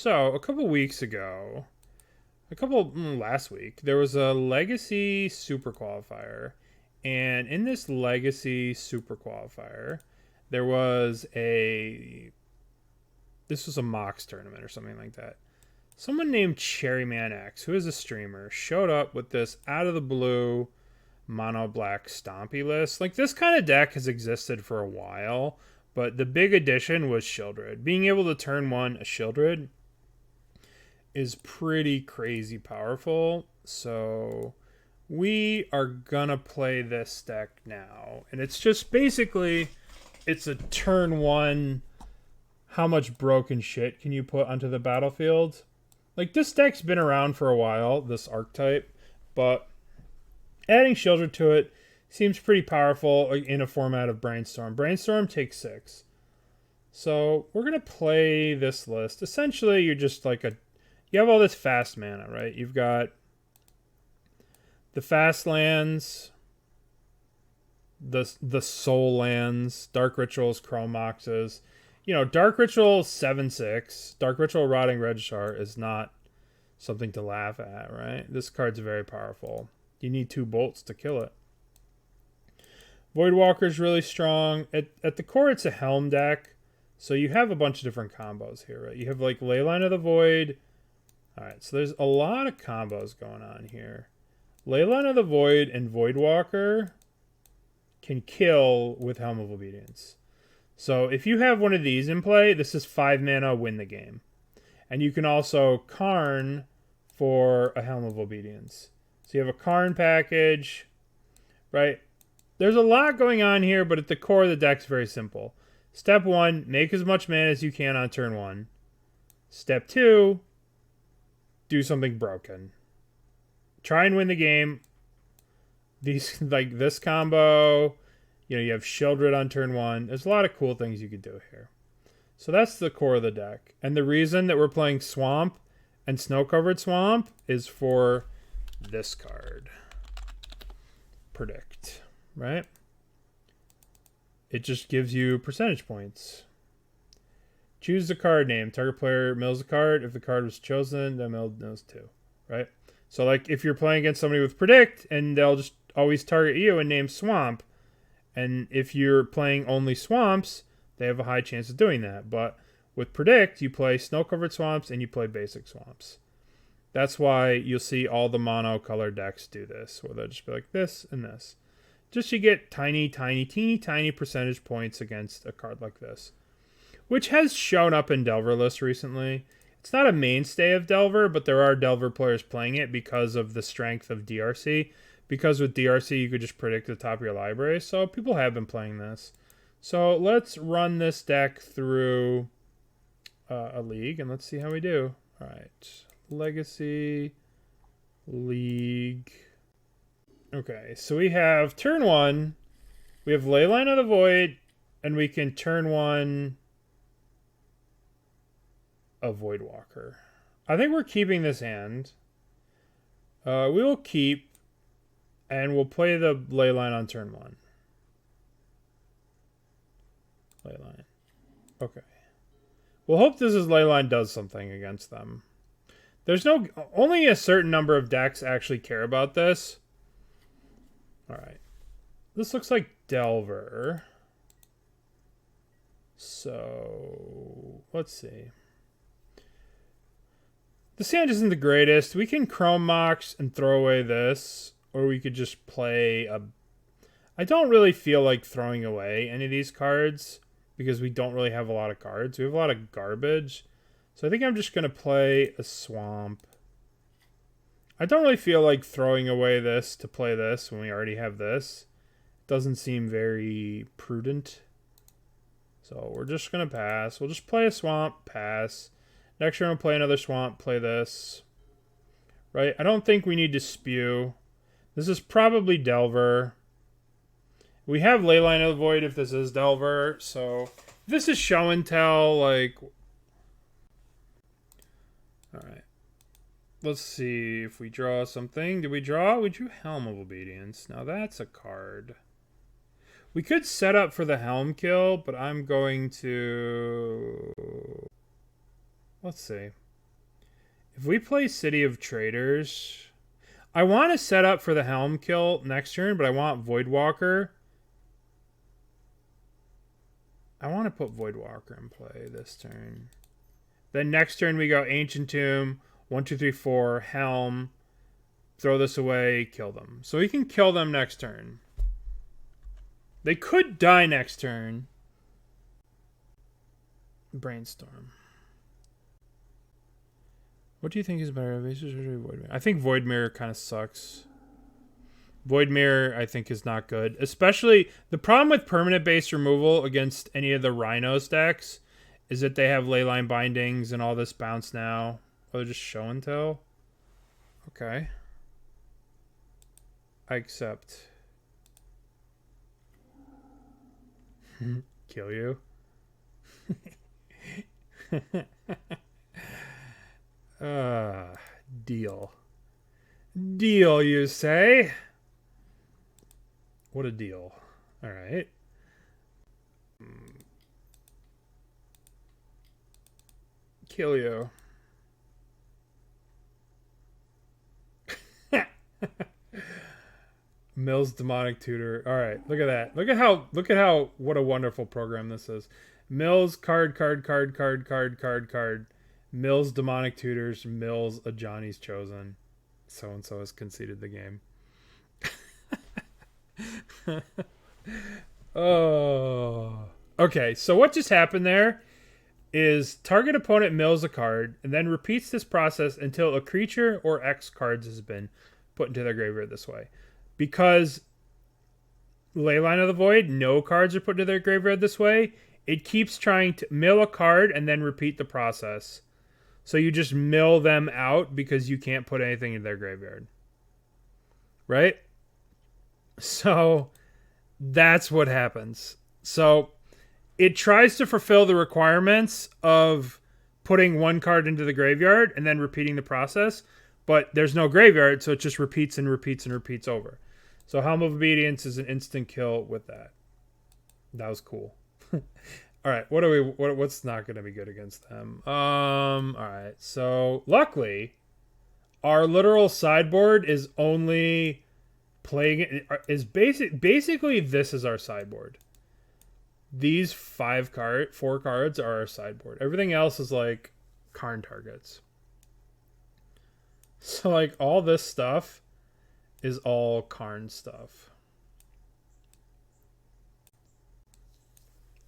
So, a couple weeks ago, last week, there was a Legacy Super Qualifier. And in this Legacy Super Qualifier, there was this was a Mox tournament or something like that. Someone named Cherryman X, who is a streamer, showed up with this out of the blue mono black Stompy list. Like, this kind of deck has existed for a while, but the big addition was Sheoldred. Being able to turn one a Sheoldred is pretty crazy powerful. So we are gonna play this deck now. And it's just basically, it's a turn one, how much broken shit can you put onto the battlefield? Like, this deck's been around for a while, this archetype, but adding Sheoldred to it seems pretty powerful in a format of Brainstorm. Brainstorm takes 6. So we're going to play this list. Essentially, you're just like you have all this fast mana, right? You've got the fast lands, the soul lands, Dark Rituals, Chrome Moxes. You know, Dark Ritual 7/6, Dark Ritual Rotting Regisaur is not something to laugh at, right? This card's very powerful. You need 2 bolts to kill it. Voidwalker's really strong. At the core, it's a Helm deck. So you have a bunch of different combos here, right? You have like Leyline of the Void. Alright, so there's a lot of combos going on here. Leyline of the Void and Voidwalker can kill with Helm of Obedience. So if you have one of these in play, this is 5 mana, win the game. And you can also Karn for a Helm of Obedience. So you have a Karn package, right? There's a lot going on here, but at the core of the deck's very simple. Step 1, make as much mana as you can on turn 1. Step 2, do something broken. Try and win the game. These, like this combo, you know, you have Sheoldred on turn 1. There's a lot of cool things you could do here. So that's the core of the deck. And the reason that we're playing Swamp and Snow-Covered Swamp is for this card. Predict, right? It just gives you percentage points. Choose the card name. Target player mills a card. If the card was chosen, then mills 2, right? So, like, if you're playing against somebody with Predict, and they'll just always target you and name Swamp, and if you're playing only Swamps, they have a high chance of doing that. But with Predict, you play Snow-Covered Swamps and you play Basic Swamps. That's why you'll see all the mono-colored decks do this, where they'll just be like this and this. Just you get teeny tiny percentage points against a card like this, which has shown up in Delver lists recently. It's not a mainstay of Delver, but there are Delver players playing it because of the strength of DRC. Because with DRC, you could just predict the top of your library. So people have been playing this. So let's run this deck through a league, and let's see how we do. All right. Legacy League. Okay, so we have turn 1. We have Leyline of the Void, and we can turn 1 a Voidwalker. I think we're keeping this hand. We will keep, and we'll play the Leyline on turn 1. Leyline. Okay. We'll hope this is Leyline does something against them. There's only a certain number of decks actually care about this. Alright. This looks like Delver. So, let's see. The sand isn't the greatest. We can Chrome Mox and throw away this. Or we could just play a... I don't really feel like throwing away any of these cards, because we don't really have a lot of cards. We have a lot of garbage. So I think I'm just going to play a Swamp. I don't really feel like throwing away this to play this when we already have this. It doesn't seem very prudent. So we're just going to pass. We'll just play a Swamp, pass. Next turn we'll play another Swamp, play this. Right? I don't think we need to spew. This is probably Delver. We have Leyline of the Void if this is Delver. So this is show and tell, like... Alright. Let's see if we draw something. Did we draw? We drew Helm of Obedience. Now that's a card. We could set up for the Helm kill, but I'm going to... Let's see. If we play City of Traitors, I want to set up for the Helm kill next turn, but I want Voidwalker. I want to put Voidwalker in play this turn. Then next turn we go Ancient Tomb, 1, 2, 3, 4, Helm. Throw this away, kill them. So we can kill them next turn. They could die next turn. Brainstorm. What do you think is better? Voidmire? I think Voidmire kind of sucks. Voidmire, I think, is not good. Especially, the problem with permanent base removal against any of the Rhinos decks is that they have Leyline bindings and all this bounce now. Oh, they're just show and tell? Okay. I accept. Kill you. Deal. Deal, you say? What a deal. Alright. Kill you. Mill's Demonic Tutor. Alright, look at that. Look at how, what a wonderful program this is. Mill's card. Mill's Demonic Tutors. Mill's a Johnny's Chosen. So-and-so has conceded the game. Oh. Okay, so what just happened there is target opponent mills a card and then repeats this process until a creature or X cards has been put into their graveyard this way. Because Leyline of the Void, no cards are put into their graveyard this way, it keeps trying to mill a card and then repeat the process. So you just mill them out because you can't put anything in their graveyard. Right? So that's what happens. So it tries to fulfill the requirements of putting one card into the graveyard and then repeating the process, but there's no graveyard, so it just repeats and repeats and repeats over. So Helm of Obedience is an instant kill with that. That was cool. All right, what's not going to be good against them? All right. So, luckily, our literal sideboard is only playing basically this is our sideboard. These 4 cards are our sideboard. Everything else is like Karn targets. So like all this stuff is all Karn stuff.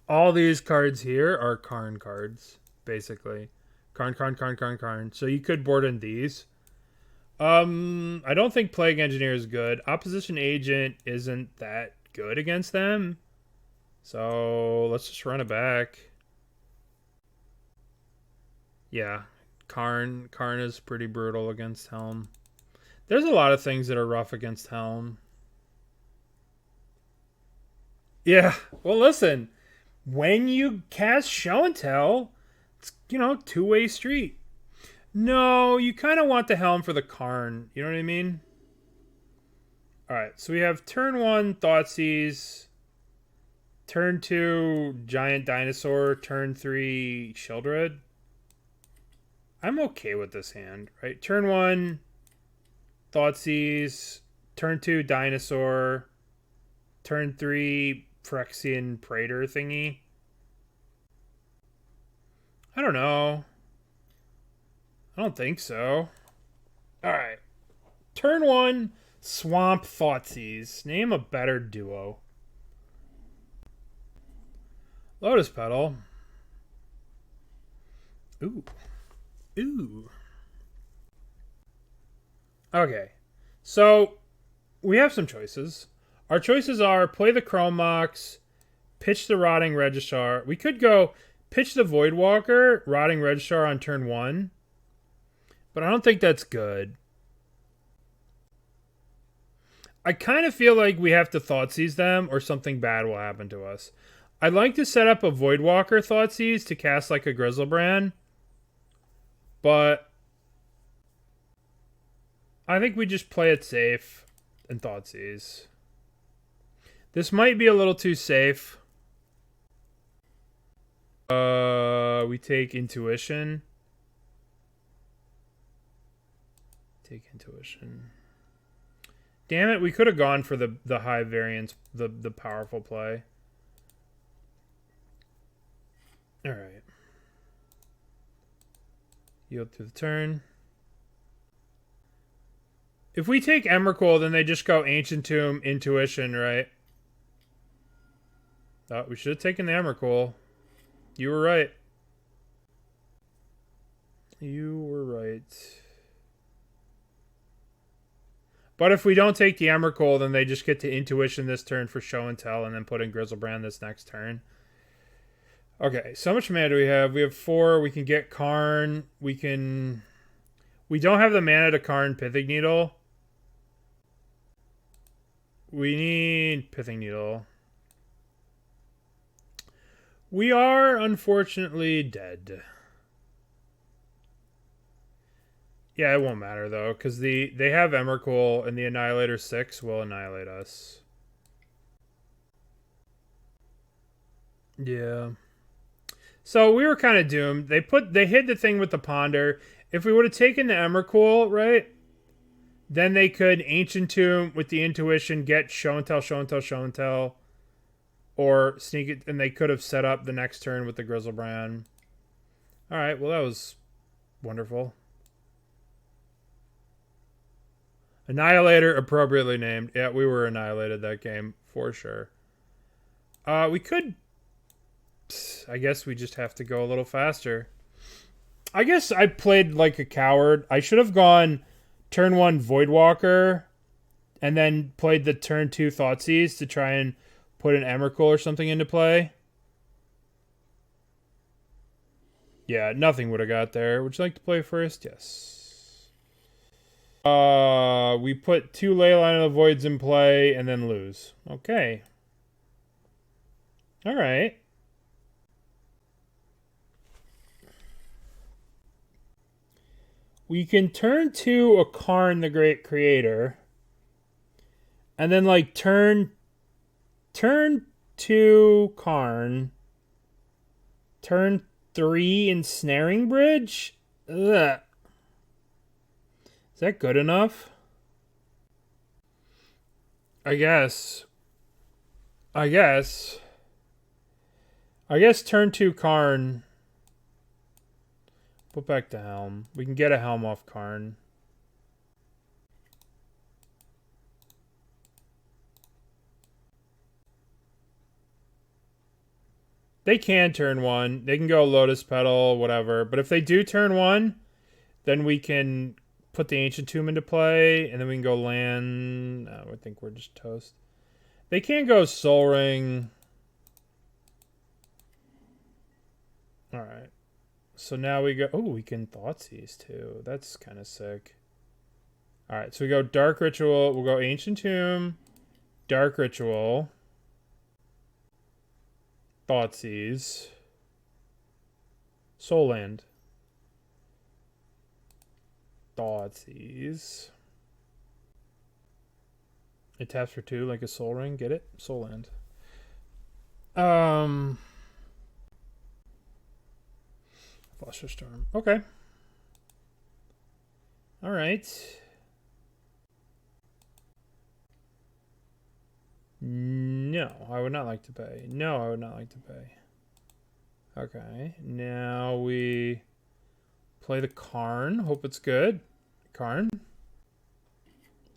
All these cards here are Karn cards, basically. Karn. So you could board in these. I don't think Plague Engineer is good. Opposition Agent isn't that good against them. So let's just run it back. Yeah, Karn is pretty brutal against Helm. There's a lot of things that are rough against Helm. Yeah, well listen, when you cast Show and Tell, it's, two-way street. No, you kind of want the Helm for the Karn. You know what I mean? Alright, so we have turn 1, Thoughtseize. Turn 2, Giant Dinosaur. Turn 3, Sheoldred. I'm okay with this hand, right? Turn 1, Thoughtseize. Turn 2, Dinosaur. Turn 3, Phyrexian Praetor thingy. I don't know. I don't think so. Alright. Turn 1, Swamp Thoughtseize. Name a better duo. Lotus Petal. Ooh. Okay. So, we have some choices. Our choices are play the Chrome Mox, pitch the Rotting Regisaur. We could go pitch the Voidwalker, Rotting Regisaur on turn 1. But I don't think that's good. I kind of feel like we have to Thoughtseize them or something bad will happen to us. I'd like to set up a Voidwalker Thoughtseize to cast like a Griselbrand. But I think we just play it safe and Thoughtseize. This might be a little too safe. We take Intuition. Take intuition. Damn it, we could have gone for the high variance, the powerful play. Alright. Yield through the turn. If we take Emrakul, then they just go Ancient Tomb, Intuition, right? Oh, we should have taken the Emrakul. You were right. You were right. But if we don't take the Emrakul, then they just get to Intuition this turn for Show and Tell, and then put in Griselbrand this next turn. Okay, so much mana do we have? We have 4. We can get Karn. We don't have the mana to Karn Pithing Needle. We need Pithing Needle. We are, unfortunately, dead. Yeah, it won't matter, though, because they have Emrakul, and the Annihilator 6 will annihilate us. Yeah. So we were kind of doomed. They hid the thing with the Ponder. If we would have taken the Emrakul, right, then they could Ancient Tomb with the Intuition, get Show and Tell, Show and Tell, Show and Tell, or sneak it, and they could have set up the next turn with the Griselbrand. All right, well, that was wonderful. Annihilator, appropriately named. Yeah, we were annihilated that game, for sure. We could... I guess we just have to go a little faster. I guess I played like a coward. I should have gone turn 1 Voidwalker, and then played the turn 2 Thoughtseize to try and put an Emrakul or something into play. Yeah, nothing would have got there. Would you like to play first? Yes. We put 2 Leyline of the Voids in play and then lose. Okay. All right. We can turn to a Karn the Great Creator. And then like turn to Karn. Turn 3 Ensnaring Bridge? Ugh. Is that good enough? I guess turn 2 Karn. Put back the Helm. We can get a Helm off Karn. They can turn 1. They can go Lotus Petal, whatever. But if they do turn 1, then we can put the Ancient Tomb into play, and then we can go land. I think we're just toast. They can't go Soul Ring. Alright. So now we go... Oh, we can Thoughtseize too. That's kind of sick. Alright, so we go Dark Ritual. We'll go Ancient Tomb. Dark Ritual. Thoughtseize. Soul Land. Thoughtseize. It taps for 2 like a Soul Ring. Get it? Soul Land. Flusterstorm. Okay. Alright. No, I would not like to pay. No, I would not like to pay. Okay. Now we play the Karn. Hope it's good. Karn.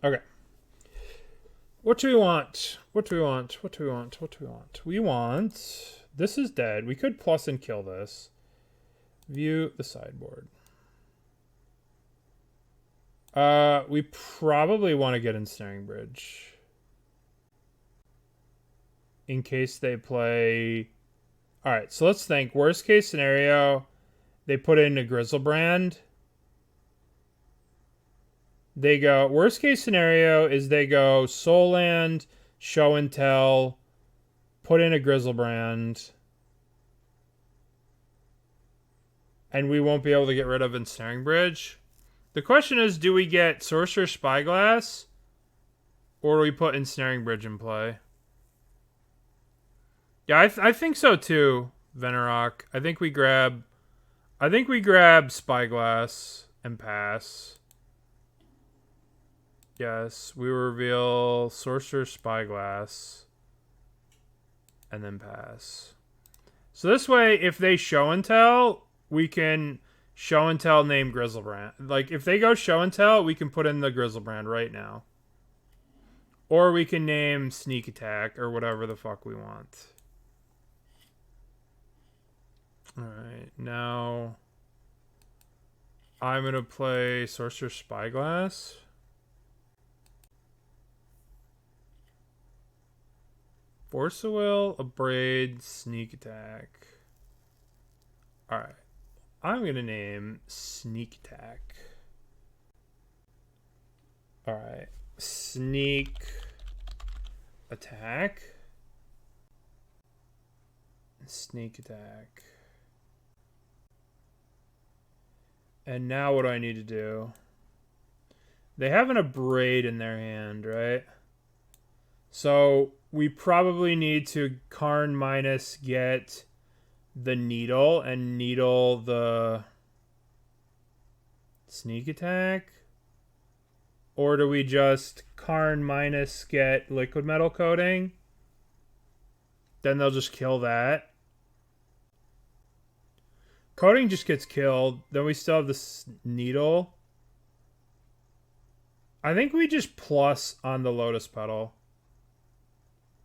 Okay. What do we want? What do we want? What do we want? What do we want? We want... This is dead. We could plus and kill this. View the sideboard. We probably want to get Ensnaring Bridge. In case they play... Alright, so let's think. Worst case scenario, they put in a Griselbrand. They go... Worst case scenario is they go Soul Land, Show and Tell, put in a Griselbrand, and we won't be able to get rid of Ensnaring Bridge. The question is, do we get Sorcerous Spyglass, or do we put Ensnaring Bridge in play? Yeah, I think so too, Venerock. I think we grab Spyglass and pass. Yes, we reveal Sorcerous Spyglass. And then pass. So this way, if they show and tell, we can show and tell name Griselbrand. Like, if they go show and tell, we can put in the Griselbrand right now. Or we can name Sneak Attack or whatever the fuck we want. Alright, now I'm going to play Sorcerous Spyglass. Force of Will, Abrade, Sneak Attack. Alright. I'm going to name Sneak Attack. Alright. Sneak Attack. Sneak Attack. And now what do I need to do? They have an Abrade in their hand, right? So we probably need to Karn minus get the Needle and Needle the Sneak Attack. Or do we just Karn minus get Liquimetal Coating? Then they'll just kill that. Coating just gets killed. Then we still have this Needle. I think we just plus on the Lotus Petal.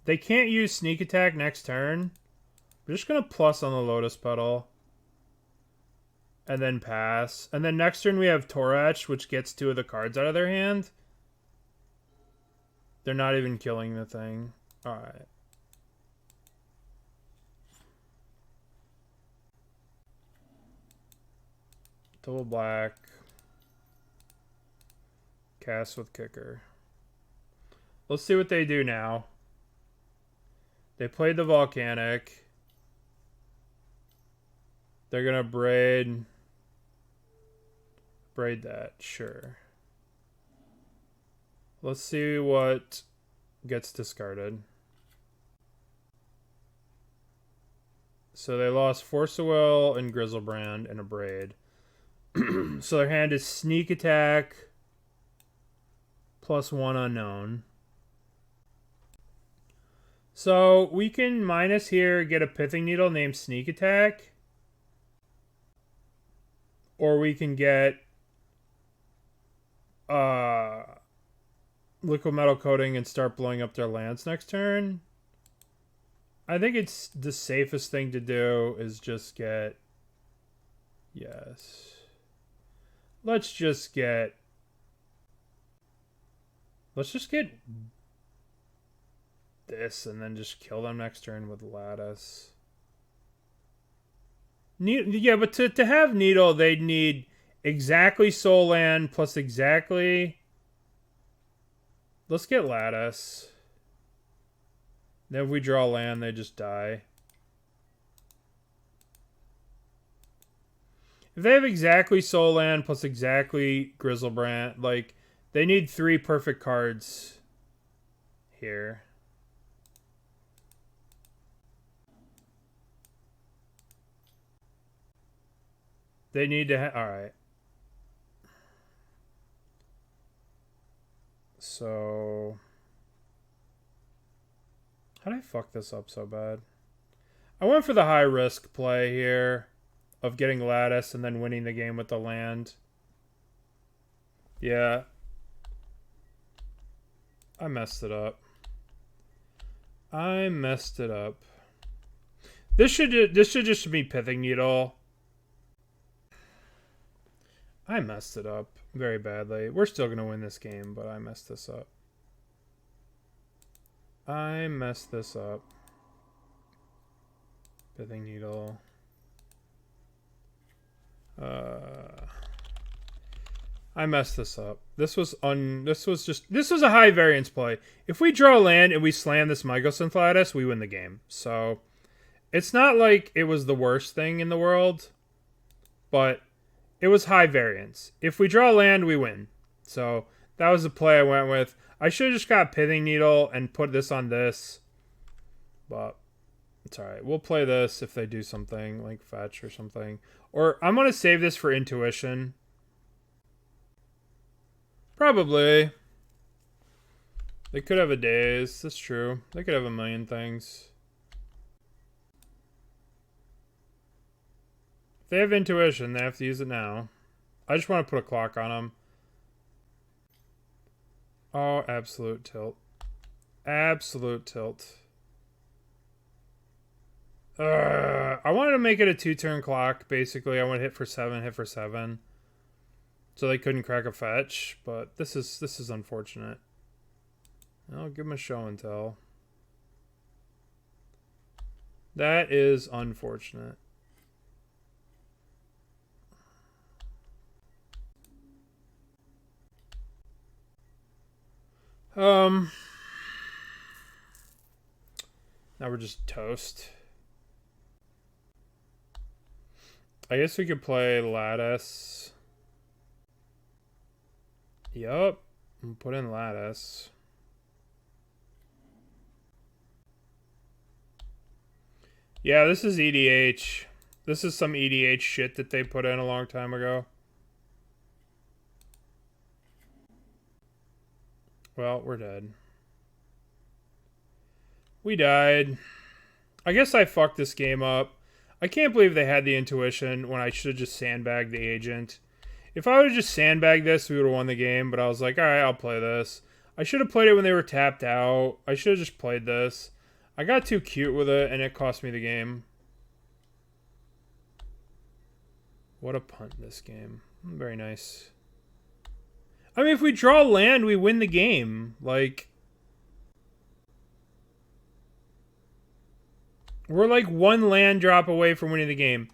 They can't use Sneak Attack next turn. We're just going to plus on the Lotus Petal. And then pass. And then next turn we have Tourach, which gets 2 of the cards out of their hand. They're not even killing the thing. Alright. Double black. Cast with kicker. Let's see what they do now. They played the Volcanic. They're going to braid that. Sure. Let's see what gets discarded. So they lost Force of Will and Griselbrand and Abrade. So their hand is Sneak Attack plus 1 unknown. So we can minus here, get a Pithing Needle named Sneak Attack. Or we can get Liquimetal Coating and start blowing up their lands next turn. I think it's the safest thing to do is just get... Yes. Let's just get this and then just kill them next turn with Lattice. Yeah, but to have Needle, they'd need exactly Soul Land plus exactly... Let's get Lattice. Then if we draw land, they just die. If they have exactly Soul Land plus exactly Griselbrand, like, they need 3 perfect cards here. They need to have... Alright. So... How did I fuck this up so bad? I went for the high risk play here of getting Lattice and then winning the game with the land. Yeah. I messed it up. This should just be Pithing Needle. I messed it up very badly. We're still going to win this game, but I messed this up. Pithing Needle. I messed this up. This was a high variance play. If we draw land and we slam this Mycosynth Lattice, we win the game. So it's not like it was the worst thing in the world, but it was high variance. If we draw land, we win. So that was the play I went with. I should have just got Pithing Needle and put this on this, but it's alright. We'll play this if they do something like fetch or something. Or I'm going to save this for intuition. Probably. They could have a daze. That's true. They could have a million things. If they have intuition, they have to use it now. I just want to put a clock on them. Oh, absolute tilt. Absolute tilt. I wanted to make it a 2-turn clock, basically. I want to hit for 7. So they couldn't crack a fetch, but this is unfortunate. I'll give them a show and tell. That is unfortunate. Now we're just toast. I guess we could play Lattice. Yup. Put in Lattice. Yeah, this is EDH. This is some EDH shit that they put in a long time ago. Well, we're dead. We died. I guess I fucked this game up. I can't believe they had the intuition when I should have just sandbagged the agent. If I would have just sandbagged this, we would have won the game, but I was like, alright, I'll play this. I should have played it when they were tapped out. I should have just played this. I got too cute with it, and it cost me the game. What a punt, this game. Very nice. I mean, if we draw land, we win the game. Like, we're like one land drop away from winning the game.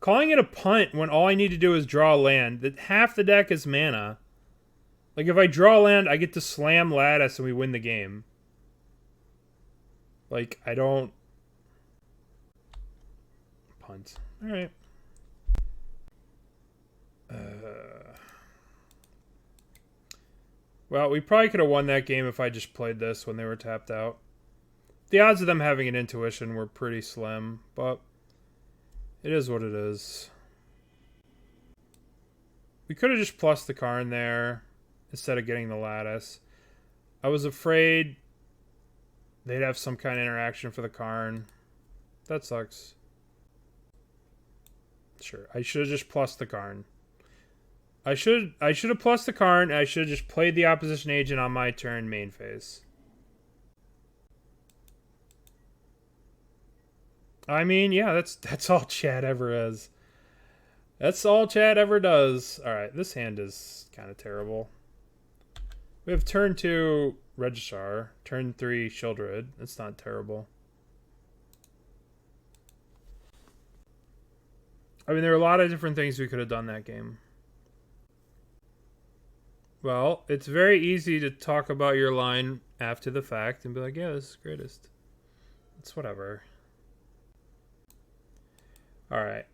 Calling it a punt when all I need to do is draw land. That half the deck is mana. Like, if I draw land, I get to slam Lattice and we win the game. Like, I don't... Punt. Alright. Well, we probably could have won that game if I just played this when they were tapped out. The odds of them having an intuition were pretty slim, but it is what it is. We could have just plussed the Karn there instead of getting the Lattice. I was afraid they'd have some kind of interaction for the Karn. That sucks. Sure, I should have just plussed the Karn. I should have plussed the Karn, and I should have just played the opposition agent on my turn main phase. I mean, yeah, that's all Chad ever is. That's all Chad ever does. Alright, this hand is kind of terrible. We have turn 2 Regisaur, turn 3 Sheoldred. That's not terrible. I mean, there are a lot of different things we could have done that game. Well, it's very easy to talk about your line after the fact and be like, yeah, this is greatest. It's whatever. Alright.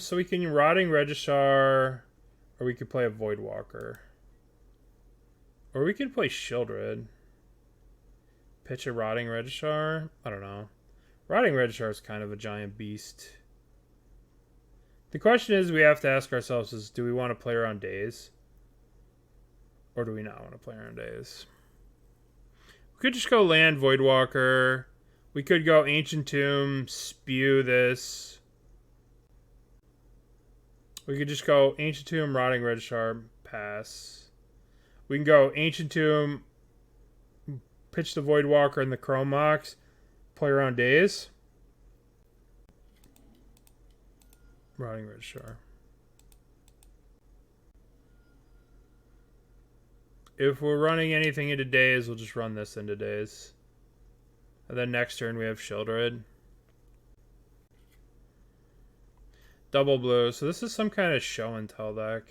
So we can Rotting Regisaur, or we could play a Voidwalker. Or we could play Sheoldred. Pitch a Rotting Regisaur? I don't know. Rotting Regisaur is kind of a giant beast. The question is we have to ask ourselves is, do we want to play around days? Or do we not want to play around days? We could just go land Voidwalker. We could go Ancient Tomb, spew this. We could just go Ancient Tomb, Rotting Regisaur, pass. We can go Ancient Tomb, pitch the Voidwalker and the Chrome Mox, play around days. Rotting Regisaur. If we're running anything into days, we'll just run this into days. And then next turn we have Sheoldred. Double blue. So this is some kind of show and tell deck.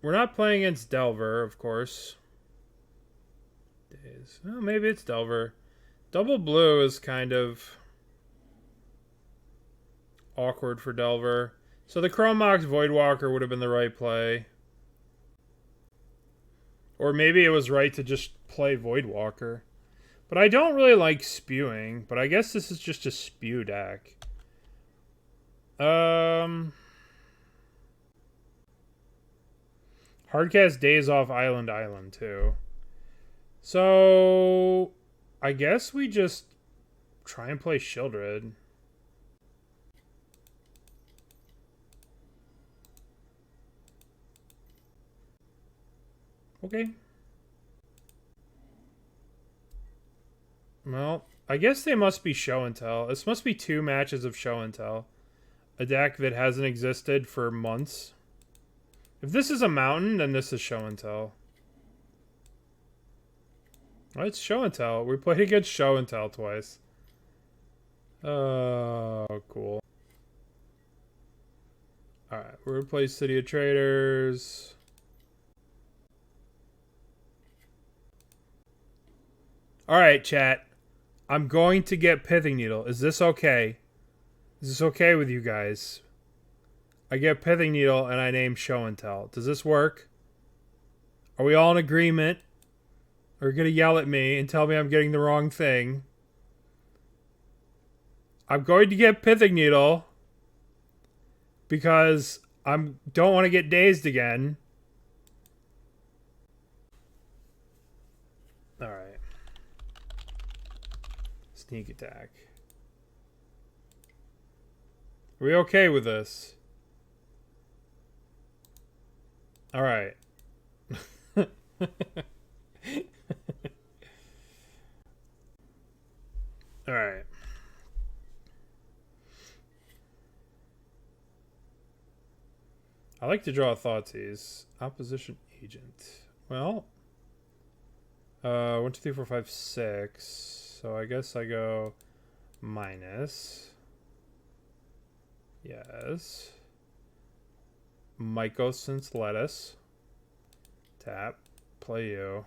We're not playing against Delver, of course. Days. Well, maybe it's Delver. Double blue is kind of awkward for Delver. So the Chrome Mox Voidwalker would have been the right play. Or maybe it was right to just play Voidwalker. But I don't really like spewing. But I guess this is just a spew deck. I Hardcast Days Off Island too. So I guess we just try and play Sheoldred. Okay. Well, I guess they must be show and tell. This must be 2 matches of show and tell. A deck that hasn't existed for months. If this is a mountain, then this is show and tell. Oh, it's show and tell. We played against show and tell twice. Oh, cool. Alright, we're gonna play City of Traitors. Alright, chat. I'm going to get Pithing Needle. Is this okay? Is this okay with you guys? I get Pithing Needle and I name Show and Tell. Does this work? Are we all in agreement? Or gonna yell at me and tell me I'm getting the wrong thing? I'm going to get Pithing Needle because I don't want to get dazed again. Alright. Sneak attack. Are we okay with this? Alright. Alright. I like to draw a Thoughtseize. Opposition agent. Well. 1, 2, 3, 4, 5, 6. So I guess I go minus. Yes. Mycosynth Lattice. Tap. Play you.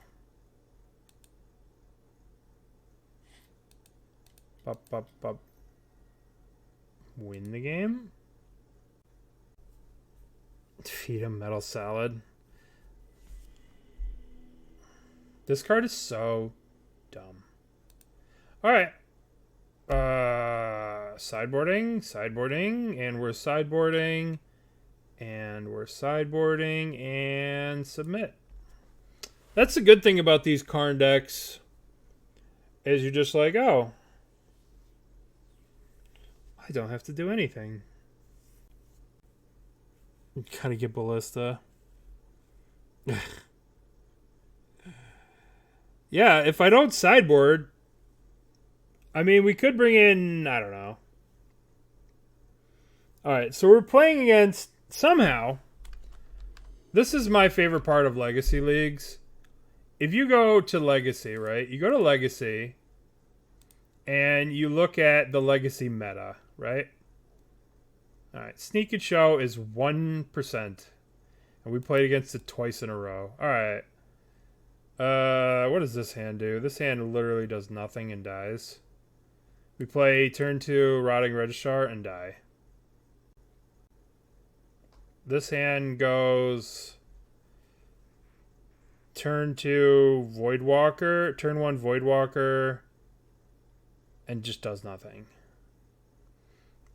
Bop. Win the game? Feed him Metal Salad. This card is so dumb. Alright. Sideboarding, and we're sideboarding, and submit. That's the good thing about these Karn decks, is you're just like, oh, I don't have to do anything. Gotta get Ballista. Yeah, if I don't sideboard, I mean, we could bring in, I don't know. Alright, so we're playing against, somehow, this is my favorite part of Legacy Leagues. If you go to Legacy, right? You go to Legacy, and you look at the Legacy meta, right? Alright, Sneak and Show is 1%. And we played against it twice in a row. Alright. What does this hand do? This hand literally does nothing and dies. We play turn 2 Rotting Regisaur and die. This hand goes turn 2 Voidwalker, turn 1 Voidwalker, and just does nothing.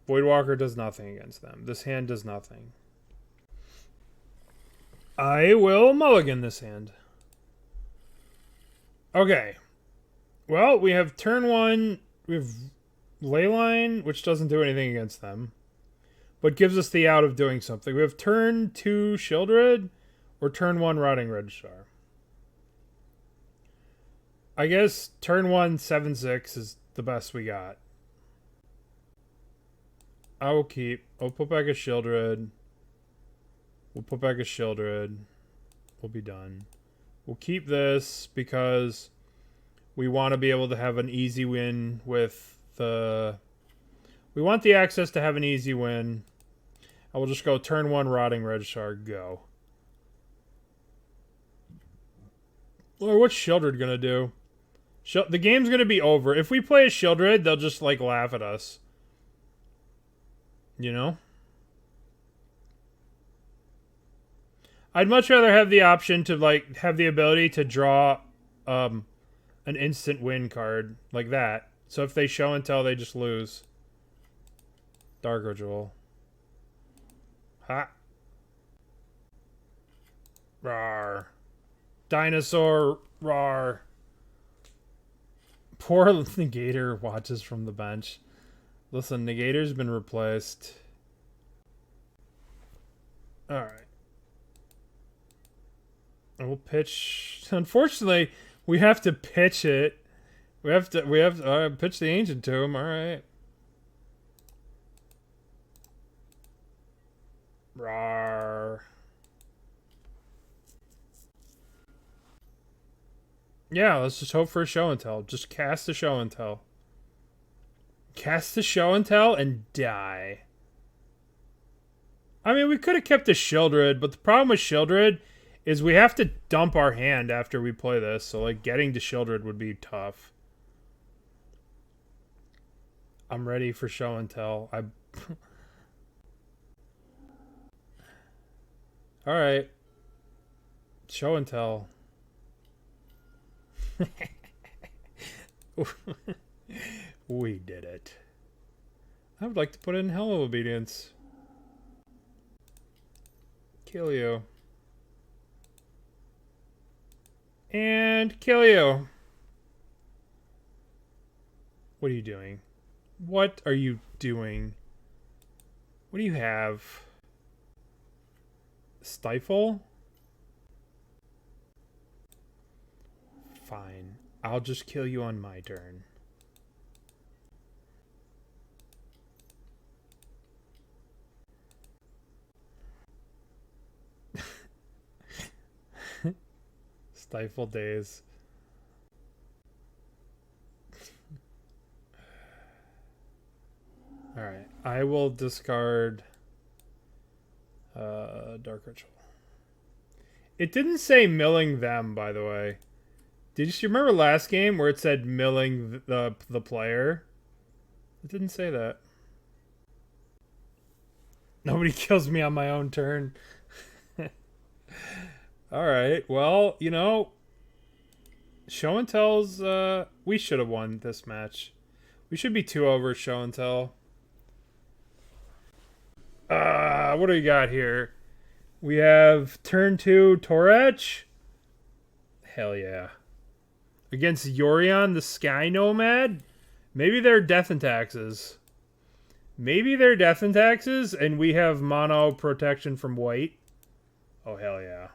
Voidwalker does nothing against them. This hand does nothing. I will mulligan this hand. Okay. Well, we have turn 1, we have Leyline, which doesn't do anything against them, but gives us the out of doing something. We have turn 2 Sheoldred or turn 1 Rotting Regisaur. I guess turn 1 7/6 is the best we got. I will keep. I'll put back a Sheoldred. We'll put back a Sheoldred. We'll be done. We'll keep this because we want to be able to have an easy win with the... We want the access to have an easy win. I will just go turn 1 Rotting Regisaur, go. Or what's Sheoldred going to do? The game's going to be over. If we play a Sheoldred, they'll just like laugh at us. You know? I'd much rather have the option to like have the ability to draw an instant win card like that. So if they show and tell, they just lose. Dark Ritual. Ha. Rawr. Dinosaur. Rawr. Poor Negator watches from the bench. Listen, Negator's been replaced. Alright. And we'll pitch. Unfortunately, we have to pitch it. We have to pitch the Ancient to him. Alright. Rawr. Yeah, let's just hope for a show and tell. Just cast a show and tell. Cast the show and tell and die. I mean, we could have kept the Sheoldred, but the problem with Sheoldred is we have to dump our hand after we play this, so like getting to Sheoldred would be tough. I'm ready for show and tell. Alright. Show and tell. We did it. I would like to put in Helm of Obedience. Kill you. And kill you. What are you doing? What are you doing? What do you have? Stifle? Fine. I'll just kill you on my turn. Stifle days. Alright. I will discard Dark Ritual. It didn't say milling them, by the way. Did you remember last game where it said milling the player? It didn't say that. Nobody kills me on my own turn. Alright, well, you know, show and tells, we should have won this match. We should be 2 over show and tell. What do we got here? We have turn 2 Tourach. Hell yeah. Against Yorion, the Sky Nomad. Maybe they're Death and Taxes. Maybe they're Death and Taxes, and we have mono protection from white. Oh, hell yeah.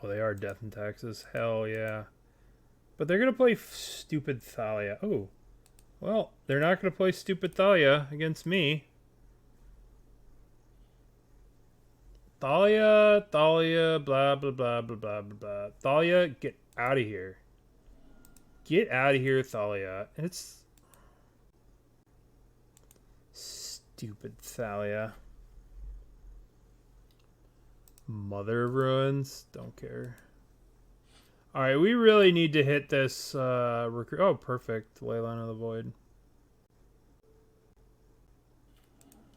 Oh, they are Death and Taxes. Hell yeah. But they're going to play stupid Thalia. Oh. Well, they're not going to play stupid Thalia against me. Thalia, blah, blah, blah, blah, blah, blah, blah. Thalia, get out of here. Get out of here, Thalia. And it's... Stupid Thalia. Mother of Ruins. Don't care. Alright, we really need to hit this recruit. Oh, perfect. Leyline of the Void.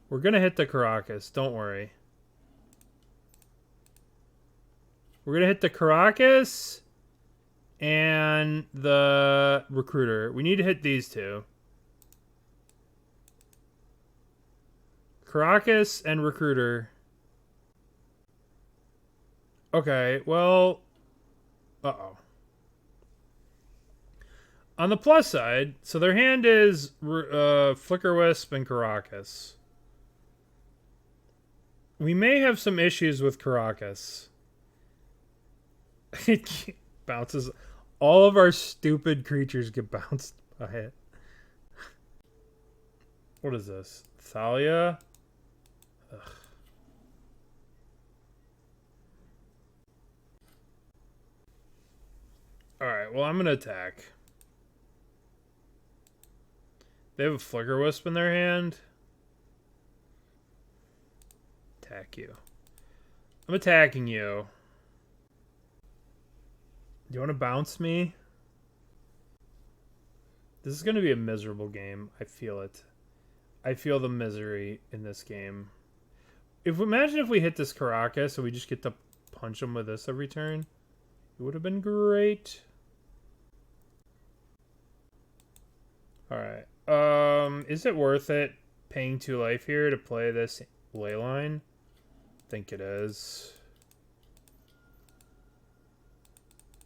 We're going to hit the Caracas. Don't worry. We're going to hit the Caracas and the Recruiter. We need to hit these two. Caracas and Recruiter. Okay, well... Uh-oh. On the plus side, so their hand is Flicker Wisp and Caracas. We may have some issues with Caracas. It bounces. All of our stupid creatures get bounced by it. What is this? Thalia? Ugh. Alright, well, I'm going to attack. They have a Flicker Wisp in their hand. Attack you. I'm attacking you. Do you want to bounce me? This is going to be a miserable game. I feel it. I feel the misery in this game. Imagine if we hit this Caracas and we just get to punch him with this every turn. It would have been great. Alright. Is it worth it paying 2 life here to play this Leyline? think it is.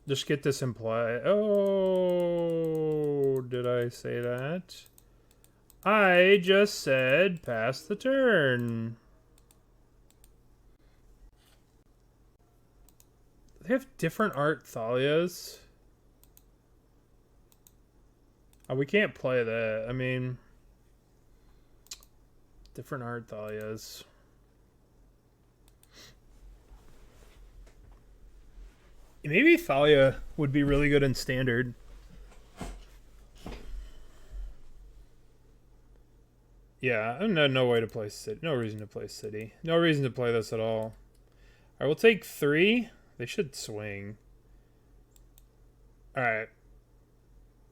Just get this in play. Oh, did I say that? I just said pass the turn. They have different art Thalias. Oh, we can't play that. I mean, different art Thalias. Maybe Thalia would be really good in standard. Yeah, no way to play City. No reason to play City. No reason to play this at all. All right, we'll take 3. They should swing. All right.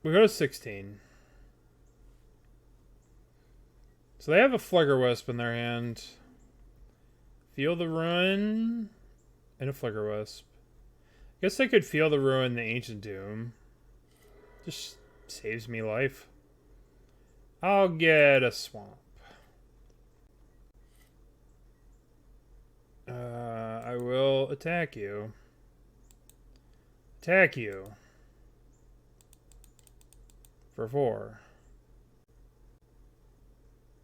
We go to 16. So they have a Flickerwisp in their hand. Feel the Ruin and a Flickerwisp. I guess I could Feel the Ruin, the Ancient Doom. Just saves me life. I'll get a Swamp. I will attack you. Attack you. For 4.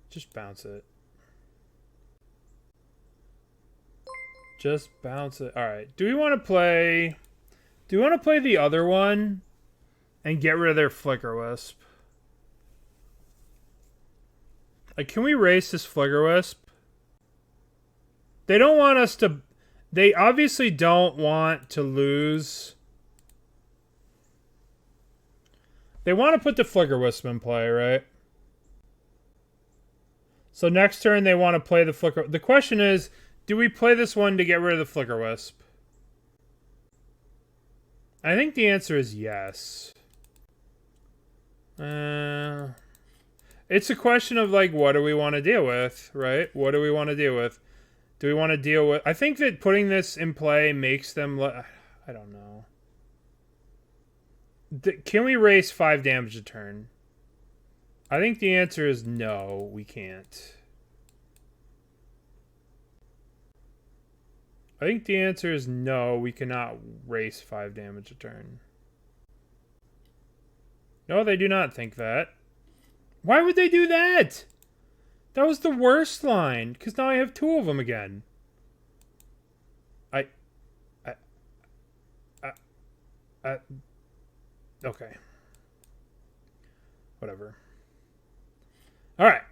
Just bounce it. Just bounce it. Alright. Do we want to play... Do we want to play the other one and get rid of their Flickerwisp? Like, can we race this Flickerwisp? They don't want us to... They obviously don't want to lose. They want to put the Flickerwisp in play, right? So next turn they want to play the Flicker... The question is, do we play this one to get rid of the Flickerwisp? I think the answer is yes. It's a question of, like, what do we want to deal with, right? What do we want to deal with? Do we want to deal with... I think that putting this in play makes them... I don't know. Can we raise 5 damage a turn? I think the answer is no, we can't. I think the answer is no, we cannot raise 5 damage a turn. No, they do not think that. Why would they do that? That was the worst line, because now I have 2 of them again. Okay. Whatever. Alright.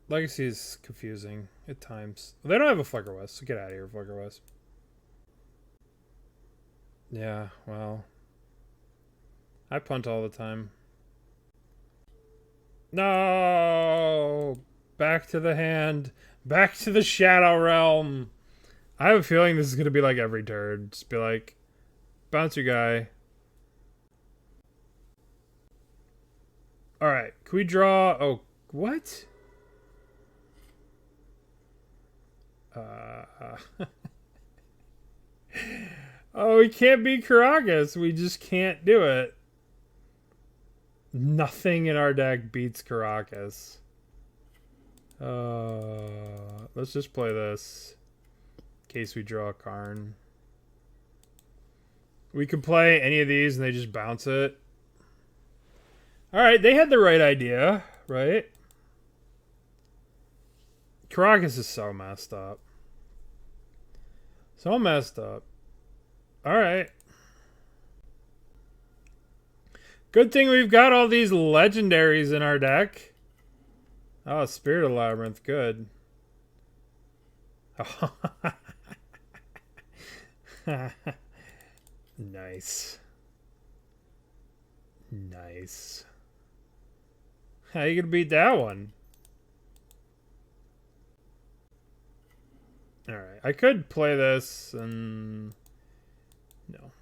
Legacy is confusing at times. They don't have a Flickerwisp, so get out of here, Flickerwisp. Yeah, well. I punt all the time. No! Back to the hand. Back to the Shadow Realm. I have a feeling this is going to be like every turn. Just be like, bounce your guy. Alright, can we draw... Oh, what? Oh, we can't beat Karakas. We just can't do it. Nothing in our deck beats Karakas. Let's just play this. In case we draw a Karn. We could play any of these and they just bounce it. Alright, they had the right idea, right? Karakas is so messed up. So messed up. Alright. Good thing we've got all these legendaries in our deck. Oh, Spirit of Labyrinth, good. Nice. Nice. How you gonna beat that one? Alright, I could play this and... No.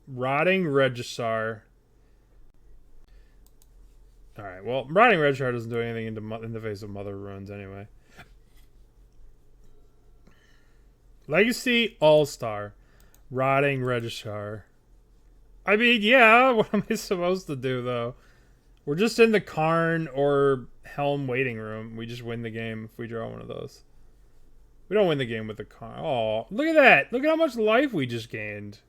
Rotting Regisaur. Alright, well, Rotting Regisaur doesn't do anything in the face of Mother Ruins anyway. Legacy All-Star. Rotting Regisaur. I mean, yeah, what am I supposed to do, though? We're just in the Karn or Helm waiting room. We just win the game if we draw one of those. We don't win the game with the Karn. Oh, look at that. Look at how much life we just gained.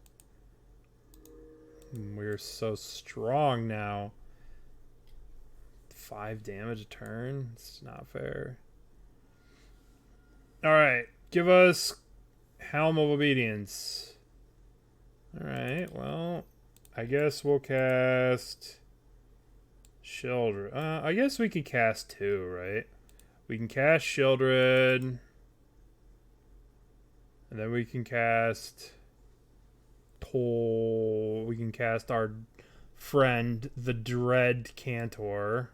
We're so strong now. 5 damage a turn? It's not fair. Alright. Give us Helm of Obedience. Alright, well, I guess we'll cast Sheoldred. I guess we could cast 2, right? We can cast Sheoldred. And then we can cast we can cast our friend, the Dread Cantor.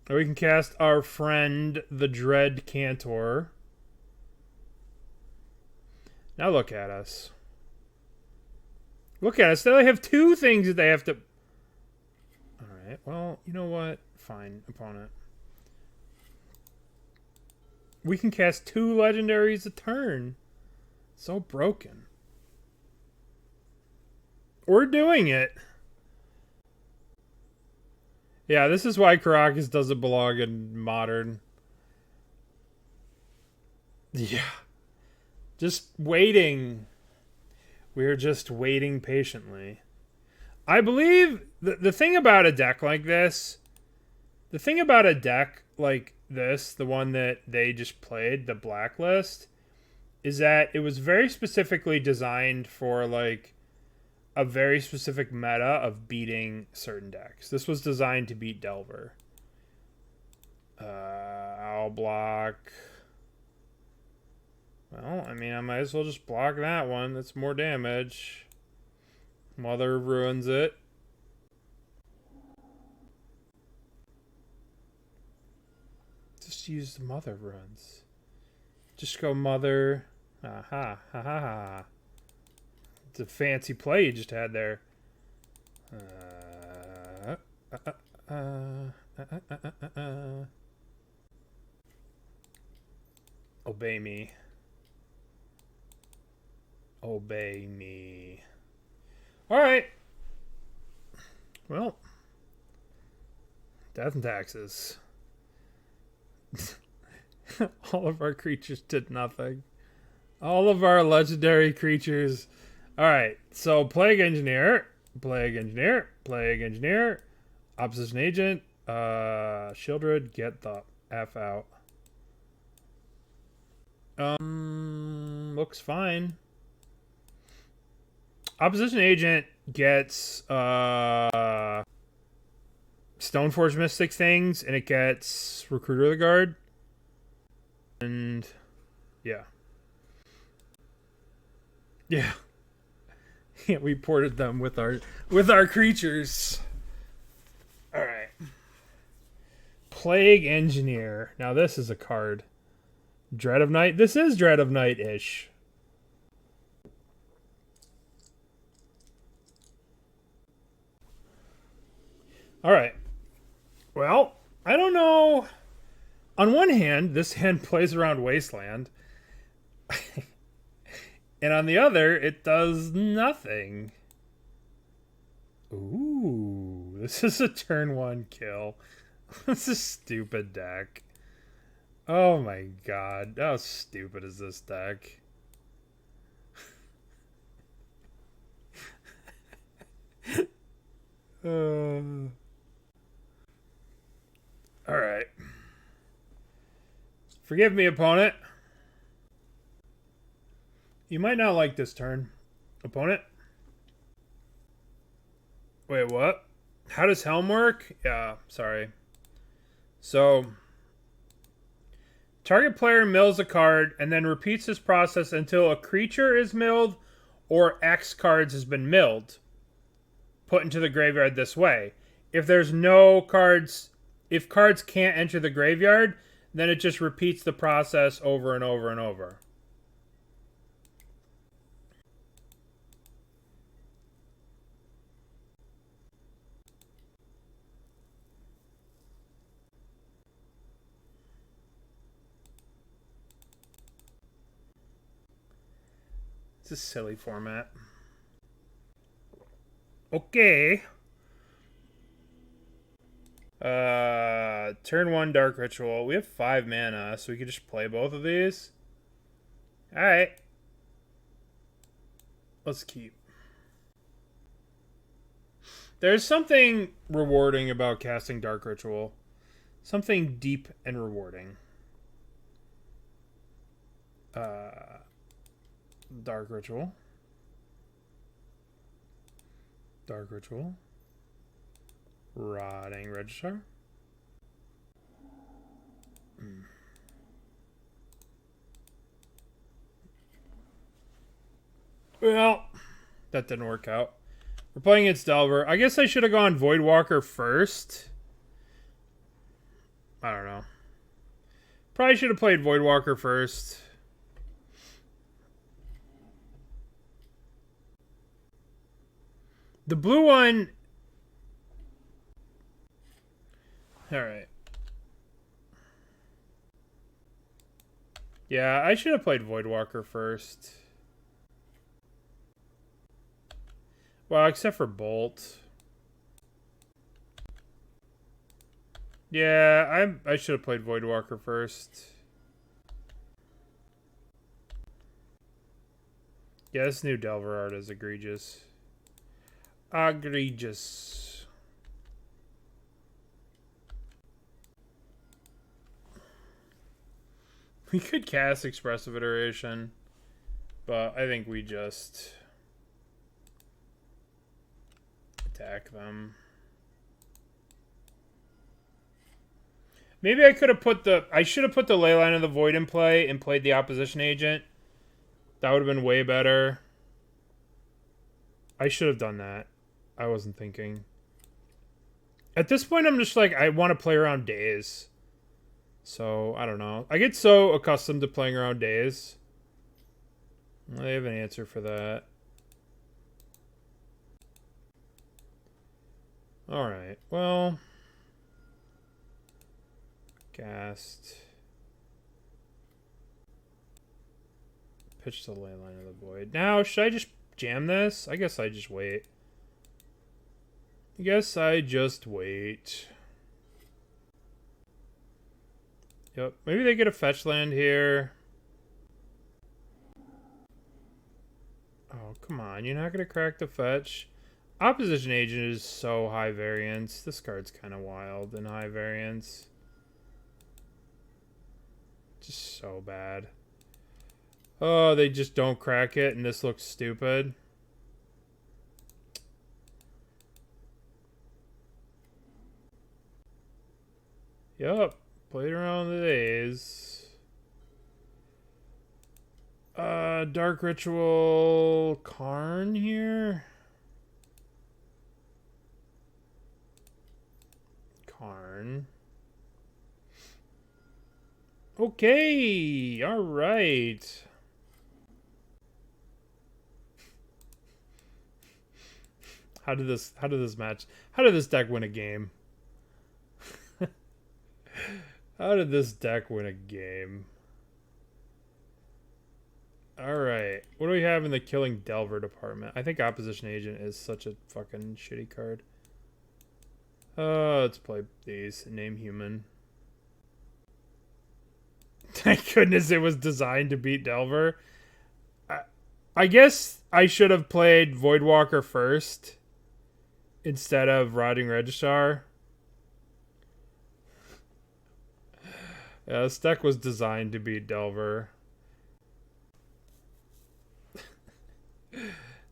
Or we can cast our friend, the Dread Cantor. Now look at us. Look at us. They only have 2 things that they have to... Alright, well, you know what? Fine, opponent. We can cast 2 legendaries a turn. So broken. We're doing it. Yeah, this is why Caracas doesn't belong in Modern. Yeah. Just waiting. We're just waiting patiently. I believe the thing about a deck like this, the thing about a deck like this, the one that they just played, the Blacklist, is that it was very specifically designed for like a very specific meta of beating certain decks. This was designed to beat Delver. I'll block. Well, I mean, I might as well just block that one. That's more damage. Mother ruins it. Just use the Mother runs. Just go Mother. Aha. Ha ha ha. It's a fancy play you just had there. Obey me. Obey me. Alright. Well. Death and taxes. All of our creatures did nothing. All of our legendary creatures. Alright, so Plague Engineer. Plague Engineer. Plague Engineer. Opposition Agent. Sheoldred, get the F out. Looks fine. Opposition Agent gets Stoneforge Mystic things, and it gets Recruiter of the Guard. And yeah. Yeah. Yeah, we ported them with our creatures. Alright. Plague Engineer. Now this is a card. Dread of Night. This is Dread of Night-ish. Alright. Well, I don't know. On one hand, this hand plays around Wasteland. And on the other, it does nothing. Ooh, this is a turn 1 kill. This is a stupid deck. Oh my god, how stupid is this deck? Alright. Forgive me, opponent. You might not like this turn. Opponent? Wait, what? How does Helm work? Yeah, sorry. So, target player mills a card and then repeats this process until a creature is milled or X cards has been milled. Put into the graveyard this way. If there's no cards, if cards can't enter the graveyard, then it just repeats the process over and over and over. It's a silly format. Okay. Turn 1 Dark Ritual. We have 5 mana, so we could just play both of these. Alright. Let's keep. There's something rewarding about casting Dark Ritual. Something deep and rewarding. Dark Ritual. Dark Ritual. Rotting Regisaur. Well, that didn't work out. We're playing against Delver. I guess I should have gone Voidwalker first. I don't know. Probably should have played Voidwalker first. The blue one... Alright. Yeah, I should have played Voidwalker first. Well, except for Bolt. Yeah, I should have played Voidwalker first. Yeah, this new Delver art is egregious. Egregious. We could cast Expressive Iteration, but I think we just attack them. Maybe I could have put the... I should have put the Leyline of the Void in play and played the Opposition Agent. That would have been way better. I should have done that. I wasn't thinking. At this point, I'm just like, I want to play around days. So, I don't know. I get so accustomed to playing around days. I have an answer for that. Alright, well... Cast. Pitch the Leyline of the Void. Now, should I just jam this? I guess I just wait. I guess I just wait. Yep. Maybe they get a fetch land here. Oh, come on. You're not going to crack the fetch. Opposition Agent is so high variance. This card's kind of wild and high variance. Just so bad. Oh, they just don't crack it and this looks stupid. Yup. Played around the days. Dark Ritual Karn here. Karn. Okay, all right. How did this match? How did this deck win a game? How did this deck win a game? Alright. What do we have in the Killing Delver department? I think Opposition Agent is such a fucking shitty card. Let's play these. Name Human. Thank goodness it was designed to beat Delver. I guess I should have played Voidwalker first instead of Rotting Regisaur. Yeah, this deck was designed to beat Delver.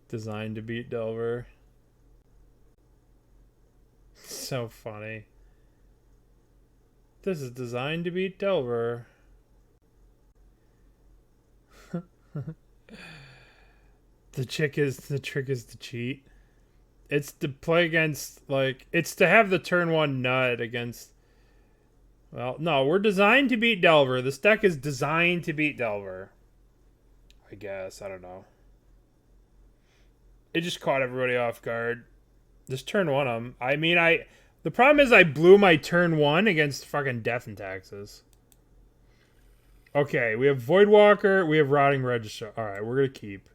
Designed to beat Delver. So funny. This is designed to beat Delver. The trick is to cheat. It's to play against, like, it's to have the turn 1 nut against... Well, no, we're designed to beat Delver. This deck is designed to beat Delver. I guess. I don't know. It just caught everybody off guard. Just turn 1 them. I mean, the problem is I blew my turn 1 against fucking Death and Taxes. Okay, we have Voidwalker. We have Rotting Regisaur. Alright, we're going to keep.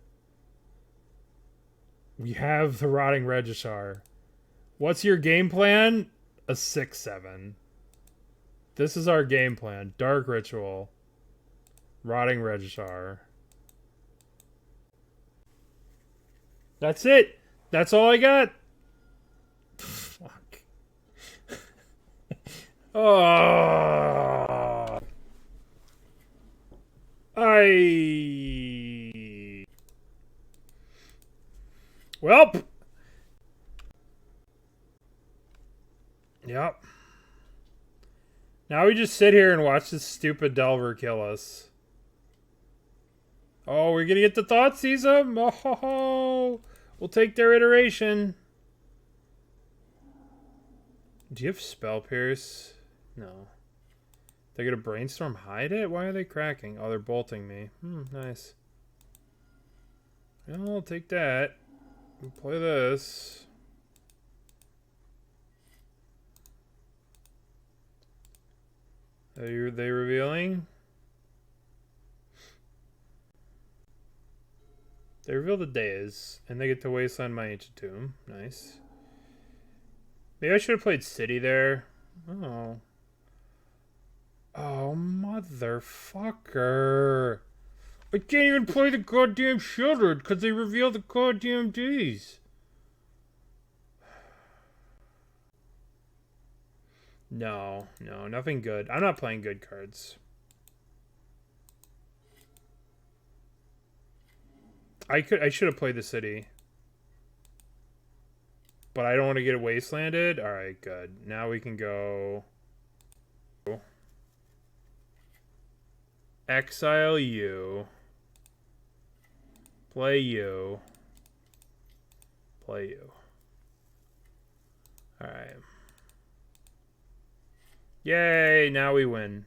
We have the Rotting Regisaur. What's your game plan? A 6/7. This is our game plan. Dark Ritual. Rotting Regisaur. That's it. That's all I got. Fuck. Oh. Welp. Yep. Now we just sit here and watch this stupid Delver kill us. Oh, we're gonna get the Thoughtseize them. Oh, we'll take their iteration. Do you have Spell Pierce? No. They're gonna Brainstorm hide it? Why are they cracking? Oh, they're bolting me. Nice. Well, I'll take that. We'll play this. Are they revealing? They reveal the days, and they get to wasteland my ancient tomb. Nice. Maybe I should have played City there. Oh. Oh, motherfucker. I can't even play the goddamn Sheoldred because they reveal the goddamn days. No, nothing good. I'm not playing good cards. I should have played the City. But I don't want to get wastelanded. Alright, good. Now we can go exile you. Play you. Play you. Alright. Yay, now we win.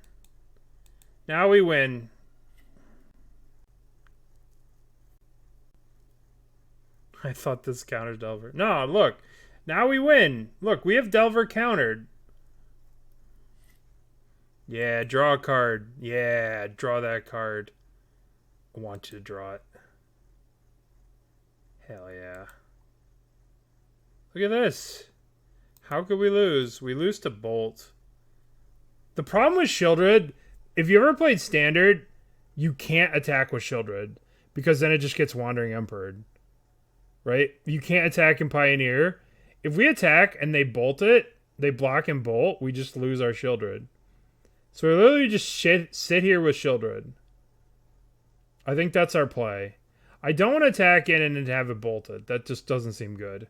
Now we win. I thought this countered Delver. No, look. Now we win. Look, we have Delver countered. Yeah, draw a card. Yeah, draw that card. I want you to draw it. Hell yeah. Look at this. How could we lose? We lose to Bolt. The problem with Sheoldred, if you ever played Standard, you can't attack with Sheoldred because then it just gets Wandering Emperored. Right? You can't attack in Pioneer. If we attack and they bolt it, they block and bolt, we just lose our Sheoldred. So we literally just sit here with Sheoldred. I think that's our play. I don't want to attack in and have it bolted. That just doesn't seem good.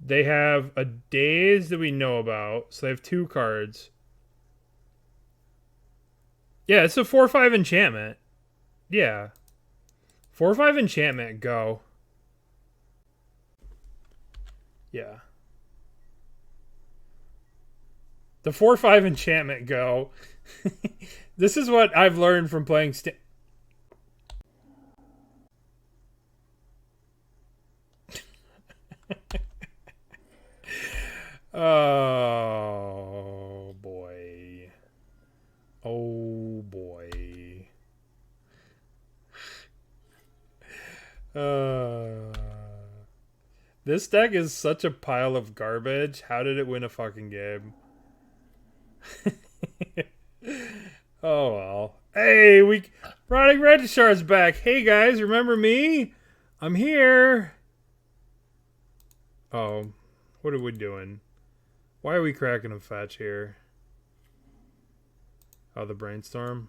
They have a Daze that we know about, so they have 2 cards. Yeah, it's a 4/5 enchantment. Yeah. 4/5 enchantment, go. Yeah. The 4/5 enchantment, go. This is what I've learned from playing Oh, boy. Oh, boy. This deck is such a pile of garbage. How did it win a fucking game? Oh, well. Hey, Rotting Regisaur's back. Hey, guys, remember me? I'm here. Oh, what are we doing? Why are we cracking a fetch here? Oh, the Brainstorm.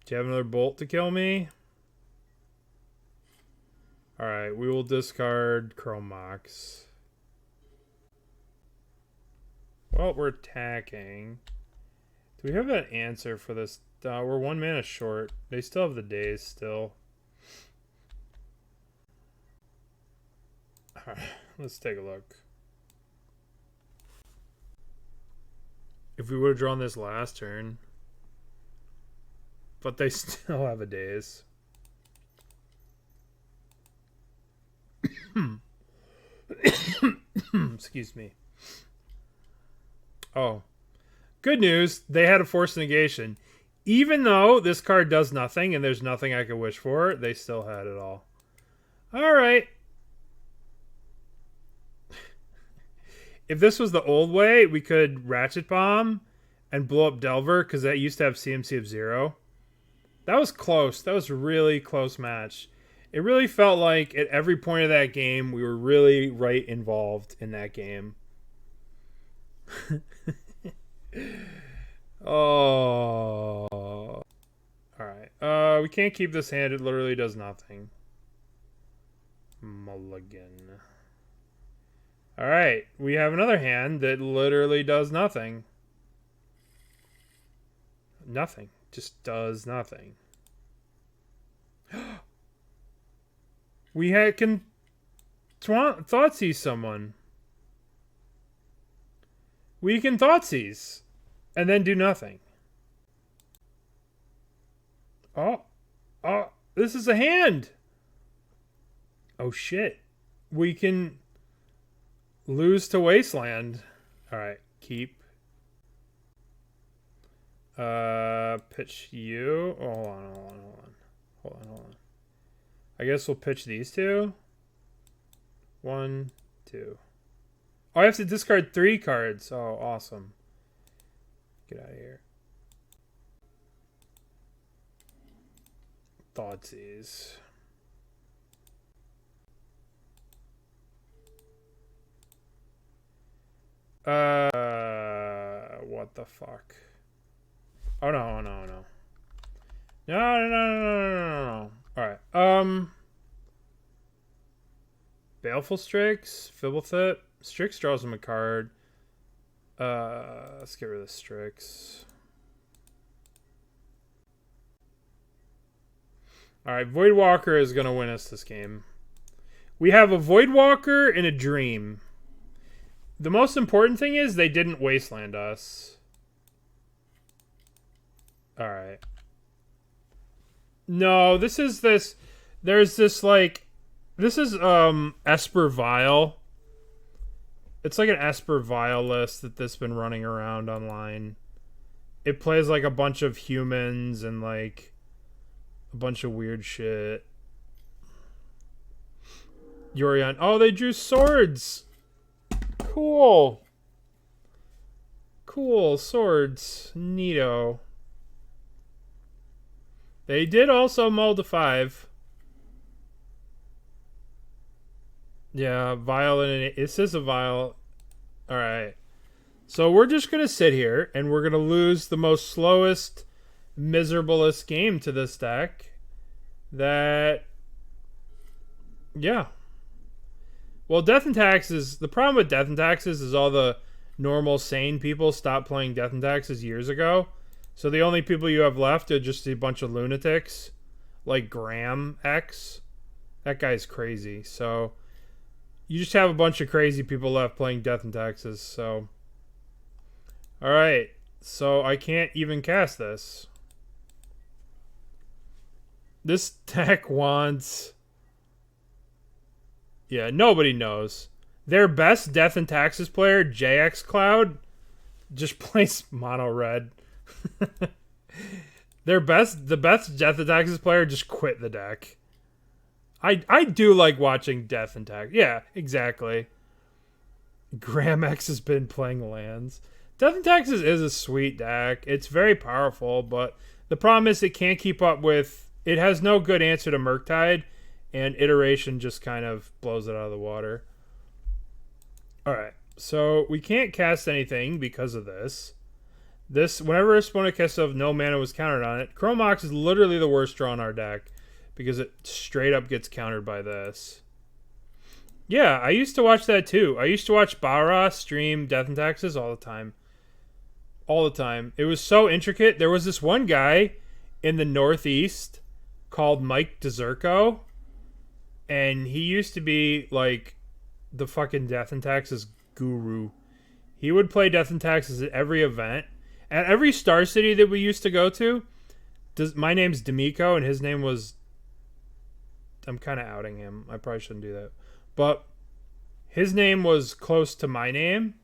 Do you have another Bolt to kill me? Alright, we will discard Chrome Mox. Well, we're attacking. Do we have an answer for this? We're 1 mana short. They still have the days still. Alright, let's take a look. If we would have drawn this last turn. But they still have a daze. Excuse me. Oh. Good news. They had a forced negation. Even though this card does nothing and there's nothing I could wish for, they still had it all. Alright. if this was the old way, we could Ratchet Bomb and blow up Delver, because that used to have CMC of 0. That was close. That was a really close match. It really felt like at every point of that game, we were really right involved in that game. Oh. Alright. We can't keep this hand. It literally does nothing. Mulligan. Alright. We have another hand that literally does nothing. Nothing. Just does nothing. We can Thoughtseize someone. We can Thoughtseize and then do nothing. Oh, this is a hand. Oh shit. We can lose to Wasteland. All right, keep. Pitch you. Oh, hold on. I guess we'll pitch these two. 1, 2. Oh, I have to discard 3 cards. Oh, awesome. Get out of here. Thoughtseize. What the fuck? Oh no. No. Alright. Baleful Strix, Fibblethip. Strix draws him a card. Let's get rid of Strix. Alright, Voidwalker is going to win us this game. We have a Voidwalker and a Dream. The most important thing is they didn't Wasteland us. Alright. No, this is this... There's this, like... This is, Esper Vial. It's like an Esper Vial list that's been running around online. It plays, like, a bunch of humans and, like... a bunch of weird shit. Yorion. Oh, they drew swords! Cool. Cool. Swords. Neato. They did also mull to 5. Yeah, vial and an... This is a vial. Alright. So we're just going to sit here, and we're going to lose the most slowest, miserablest game to this deck. That... Yeah. Well, Death and Taxes... The problem with Death and Taxes is all the normal, sane people stopped playing Death and Taxes years ago. So the only people you have left are just a bunch of lunatics. Like Graham X. That guy's crazy. So... You just have a bunch of crazy people left playing Death and Taxes, so... Alright, so I can't even cast this. This deck wants... Yeah, nobody knows. Their best Death and Taxes player, JX Cloud, just plays mono red. The best Death and Taxes player just quit the deck. I do like watching Death and Taxes. Yeah, exactly. Graham X has been playing lands. Death and Taxes is a sweet deck. It's very powerful, but the problem is it can't keep up with... It has no good answer to Murktide, and Iteration just kind of blows it out of the water. Alright, so we can't cast anything because of this. Whenever a opponent casts of no mana was countered on it, Chrome Mox is literally the worst draw in our deck. Because it straight up gets countered by this. Yeah, I used to watch that too. I used to watch Bara stream Death and Taxes all the time. All the time. It was so intricate. There was this one guy in the Northeast called Mike DeZerko. And he used to be like the fucking Death and Taxes guru. He would play Death and Taxes at every event. At every Star City that we used to go to. My name's D'Amico and his name was... I'm kind of outing him. I probably shouldn't do that. But his name was close to my name.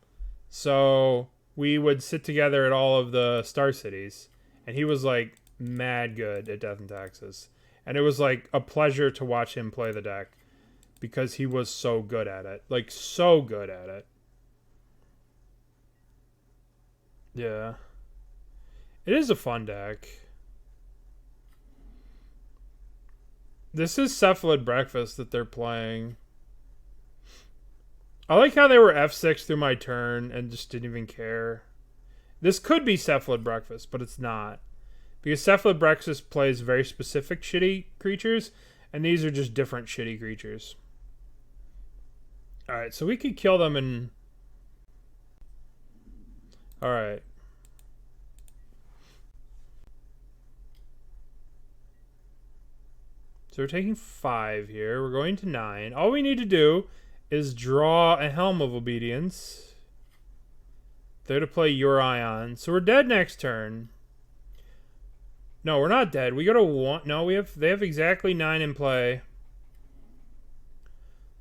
So we would sit together at all of the Star Cities. And he was like mad good at Death and Taxes. And it was like a pleasure to watch him play the deck. Because he was so good at it. Like so good at it. Yeah. It is a fun deck. This is Cephalid Breakfast that they're playing. I like how they were F6 through my turn and just didn't even care. This could be Cephalid Breakfast, but it's not. Because Cephalid Breakfast plays very specific shitty creatures, and these are just different shitty creatures. Alright, so we could kill them and... Alright. So we're taking 5 here. We're going to 9. All we need to do is draw a Helm of Obedience. They're to play your Ion. So we're dead next turn. No, we're not dead. We go to 1. No, they have exactly 9 in play.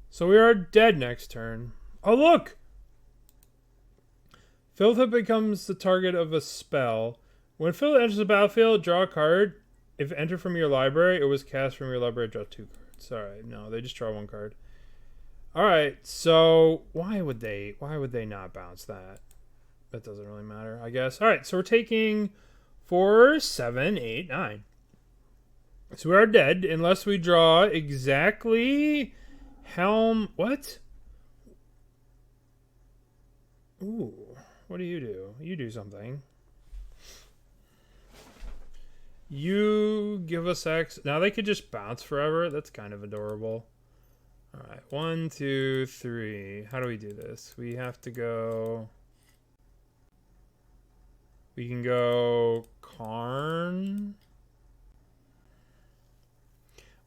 So we are dead next turn. Oh, look! Filtha becomes the target of a spell. When Filtha enters the battlefield, draw a card. If entered from your library, it was cast from your library, draw 2 cards. Alright, no, they just draw 1 card. Alright, so why would they not bounce that? That doesn't really matter, I guess. Alright, so we're taking 4, 7, 8, 9. So we are dead unless we draw exactly Helm. What? Ooh, what do? You do something. You give us X. Now they could just bounce forever. That's kind of adorable. Alright, 1, 2, 3. How do we do this? We have to go... We can go Karn.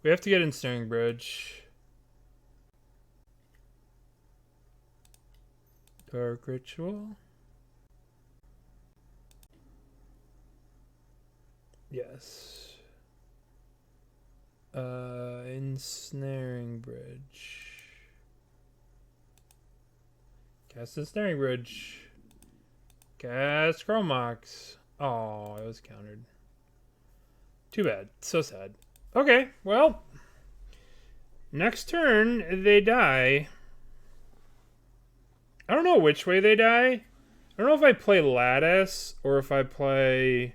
We have to get Ensnaring Bridge. Dark Ritual. Yes. Ensnaring Bridge. Cast Ensnaring Bridge. Cast Chrome Mox. Oh, it was countered. Too bad. So sad. Okay, well. Next turn, they die. I don't know which way they die. I don't know if I play Lattice or if I play...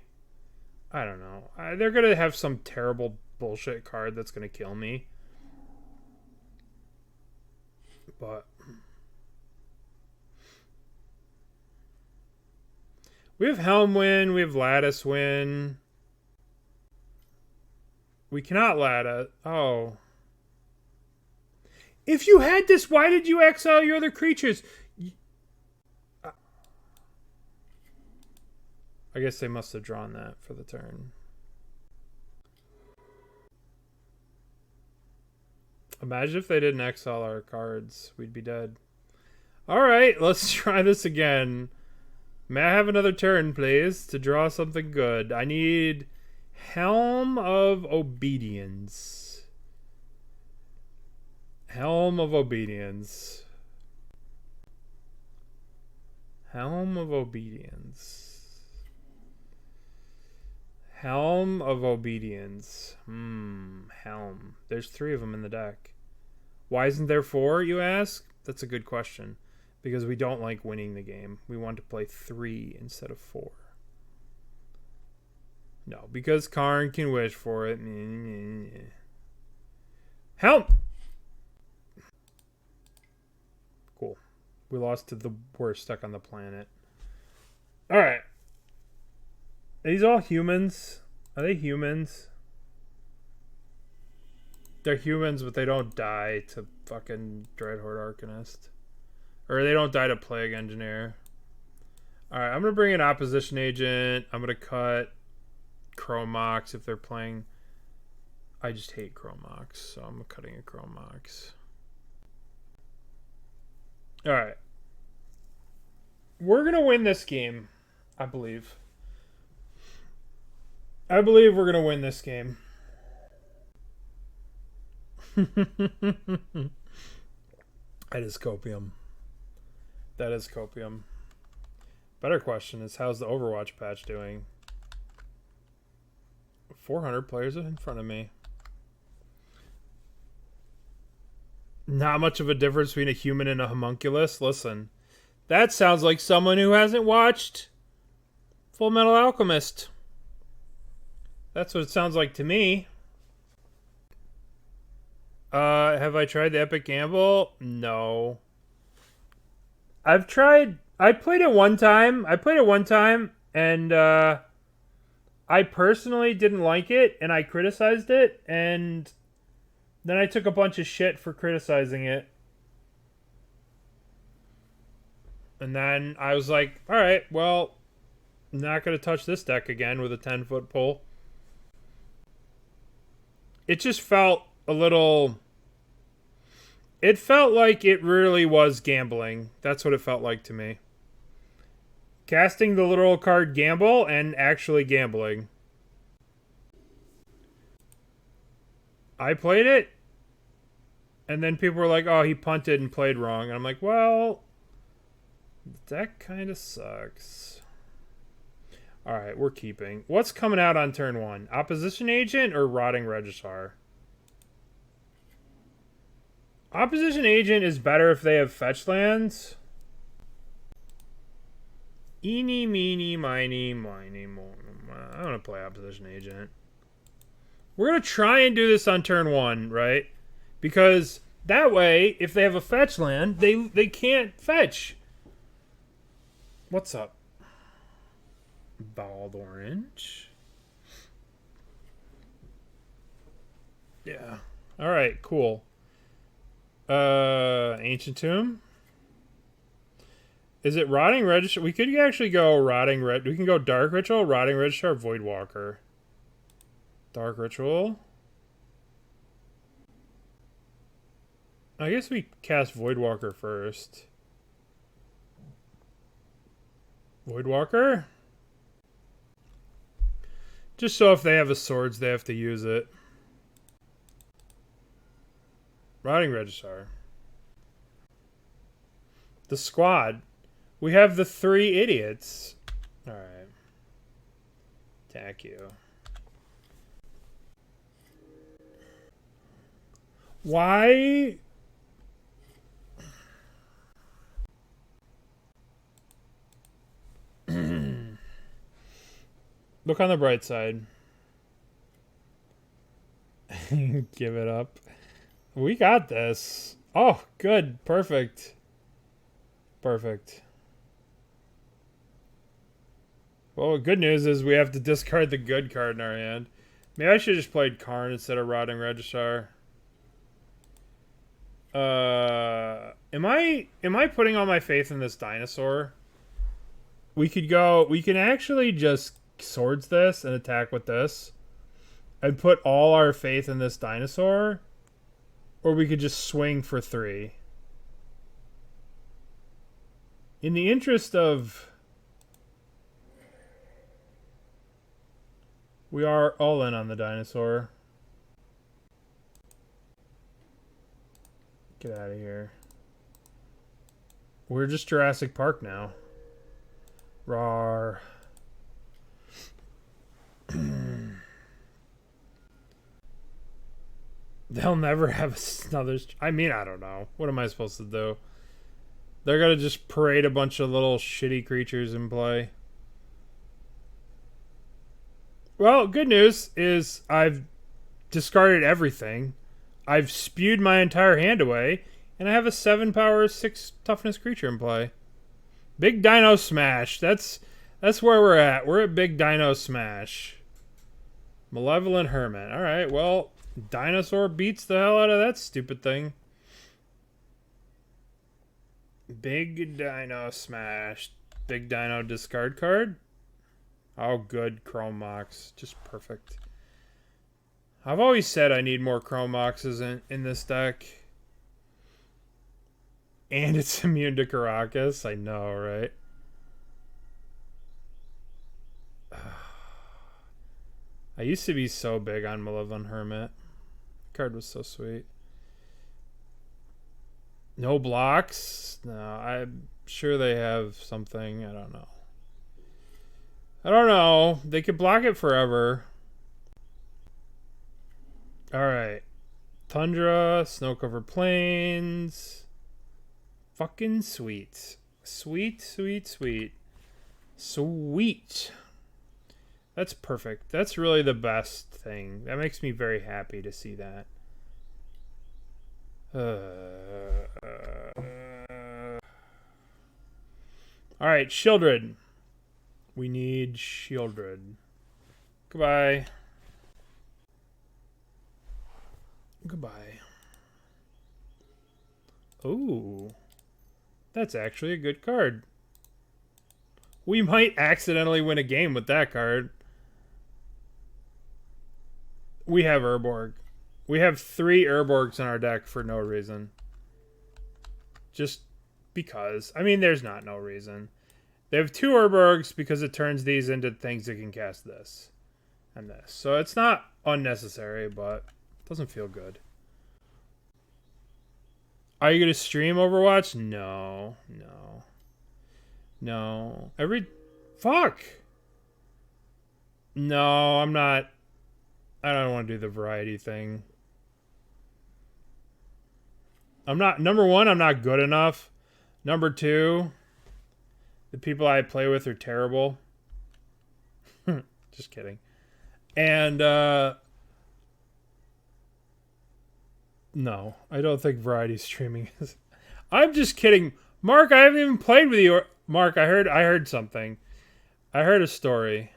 I don't know. They're going to have some terrible bullshit card that's going to kill me. But... we have Helm win. We have Lattice win. We cannot Lattice. Oh. If you had this, why did you exile your other creatures? I guess they must have drawn that for the turn. Imagine if they didn't exile our cards. We'd be dead. Alright, let's try this again. May I have another turn, please, to draw something good? I need Helm of Obedience. Helm of Obedience. Helm of Obedience. Helm of Obedience. Helm. There's 3 of them in the deck. Why isn't there 4, you ask? That's a good question. Because we don't like winning the game. We want to play 3 instead of 4. No, because Karn can wish for it. Helm! Cool. We lost to the worst deck on the planet. Alright. Are these all humans? Are they humans? They're humans, but they don't die to fucking Dreadhorde Arcanist. Or they don't die to Plague Engineer. Alright, I'm going to bring an Opposition Agent. I'm going to cut Chrome Mox if they're playing. I just hate Chrome Mox, so I'm cutting a Chrome Mox. Alright. We're going to win this game, I believe. I believe we're going to win this game. That is copium. That is copium. Better question is, how's the Overwatch patch doing? 400 players in front of me. Not much of a difference between a human and a homunculus. Listen, that sounds like someone who hasn't watched Full Metal Alchemist. That's what it sounds like to me. Have I tried the Epic Gamble? No. I played it one time. And I personally didn't like it, and I criticized it, and then I took a bunch of shit for criticizing it. And then I was like, alright, well, I'm not going to touch this deck again with a 10-foot pole. It just felt a little... It felt like it really was gambling. That's what it felt like to me. Casting the literal card gamble and actually gambling. I played it, and then people were like, oh, he punted and played wrong. And I'm like, well, that kind of sucks. Alright, we're keeping. What's coming out on turn 1? Opposition Agent or Rotting Regisaur? Opposition Agent is better if they have fetch lands. Eeny, meeny, miny, miny, mo. I want to play Opposition Agent. We're going to try and do this on turn 1, right? Because that way, if they have a fetch land, they can't fetch. What's up? Bald Orange. Yeah. Alright, cool. Ancient Tomb. Is it Rotting Regisaur? We could actually go we can go Dark Ritual, Rotting Regisaur, Voidwalker. Dark Ritual. I guess we cast Voidwalker first. Voidwalker? Just so if they have a swords, they have to use it. Rotting Regisaur. The squad. We have the 3 idiots. Alright. Attack you. Why? Look on the bright side. Give it up. We got this. Oh, good. Perfect. Perfect. Well, good news is we have to discard the good card in our hand. Maybe I should have just played Karn instead of Rotting Regisaur. Am I putting all my faith in this dinosaur? We can actually just swords this and attack with this and put all our faith in this dinosaur, or we could just swing for 3. In the interest of... We are all in on the dinosaur. Get out of here. We're just Jurassic Park now. Rawr. They'll never have another... I mean, I don't know. What am I supposed to do? They're gonna just parade a bunch of little shitty creatures in play. Well, good news is I've discarded everything. I've spewed my entire hand away, and I have a 7 power, 6 toughness creature in play. Big Dino Smash. That's where we're at. We're at Big Dino Smash. Malevolent Hermit. Alright, well, Dinosaur beats the hell out of that stupid thing. Big Dino Smash. Big Dino discard card. Oh, good. Chrome Mox. Just perfect. I've always said I need more Chrome Moxes in this deck. And it's immune to Caracas. I know, right? I used to be so big on Malevolent Hermit. The card was so sweet. No blocks? No, I'm sure they have something. I don't know. I don't know. They could block it forever. Alright. Tundra, snow-covered plains. Fucking sweet. Sweet, sweet, sweet. Sweet. That's perfect. That's really the best thing. That makes me very happy to see that. Alright, Sheoldred. We need Sheoldred. Goodbye. Goodbye. Ooh. That's actually a good card. We might accidentally win a game with that card. We have Urborg. We have 3 Urborgs in our deck for no reason. Just because. I mean, there's not no reason. They have 2 Urborgs because it turns these into things that can cast this and this. So it's not unnecessary, but it doesn't feel good. Are you going to stream Overwatch? No. No. No. Fuck! No, I'm not. I don't want to do the variety thing. I'm not. Number 1, I'm not good enough. Number 2, the people I play with are terrible. Just kidding. And, no, I don't think variety streaming is. I'm just kidding. Mark, I haven't even played with you. Mark, I heard something. I heard a story.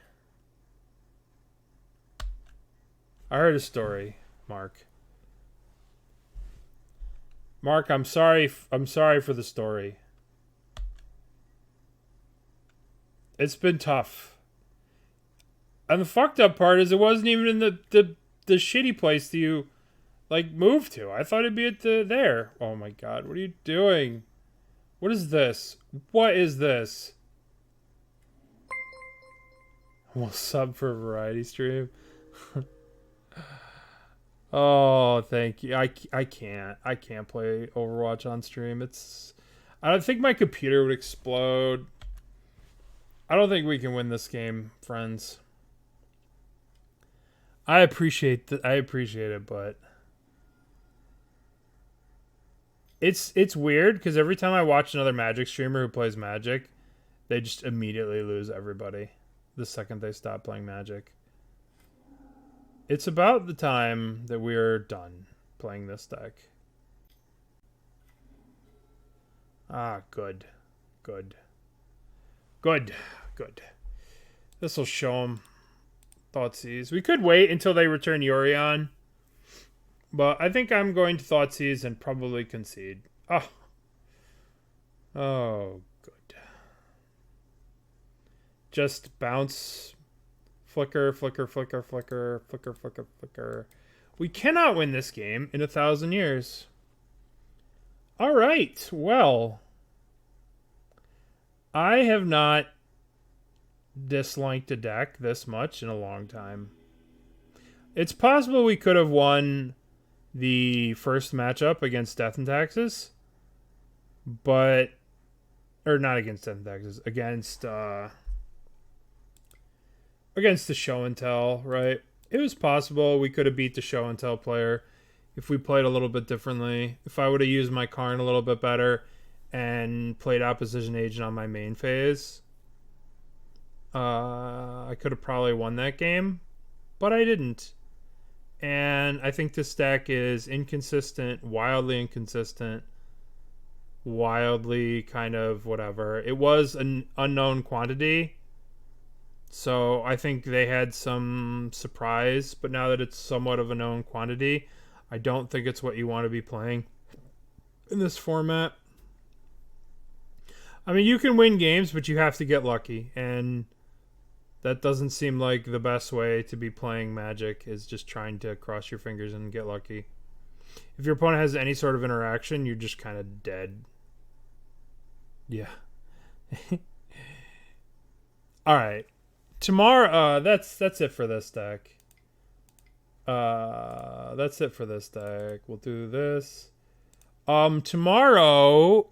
Mark. Mark, I'm sorry for the story. It's been tough. And the fucked up part is it wasn't even in the shitty place that you like moved to. I thought it'd be at there. Oh my god, what are you doing? What is this? What is this? We'll sub for a variety stream. Oh, thank you. I can't play Overwatch on stream. I don't think my computer would explode. I don't think we can win this game, friends. I appreciate it, but it's weird because every time I watch another Magic streamer who plays Magic, they just immediately lose everybody the second they stop playing Magic. It's about the time that we're done playing this deck. Ah, good. Good. Good. Good. This'll show them. Thoughtseize. We could wait until they return Yorion. But I think I'm going to Thoughtseize and probably concede. Oh. Oh, good. Just bounce. Flicker, flicker, flicker, flicker, flicker, flicker, flicker. We cannot win this game in 1,000 years. All right. Well, I have not disliked a deck this much in a long time. It's possible we could have won the first matchup against Death and Taxes, but or not against Death and Taxes, against the show and tell, right? It was possible we could have beat the show and tell player if we played a little bit differently. If I would have used my Karn a little bit better and played Opposition Agent on my main phase, I could have probably won that game, but I didn't. And I think this deck is inconsistent, wildly inconsistent, wildly kind of whatever. It was an unknown quantity, so I think they had some surprise, but now that it's somewhat of a known quantity, I don't think it's what you want to be playing in this format. I mean, you can win games, but you have to get lucky, and that doesn't seem like the best way to be playing Magic, is just trying to cross your fingers and get lucky. If your opponent has any sort of interaction, you're just kind of dead. Yeah. All right. Tomorrow, that's it for this deck. That's it for this deck. We'll do this. Tomorrow,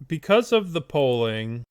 because of the polling,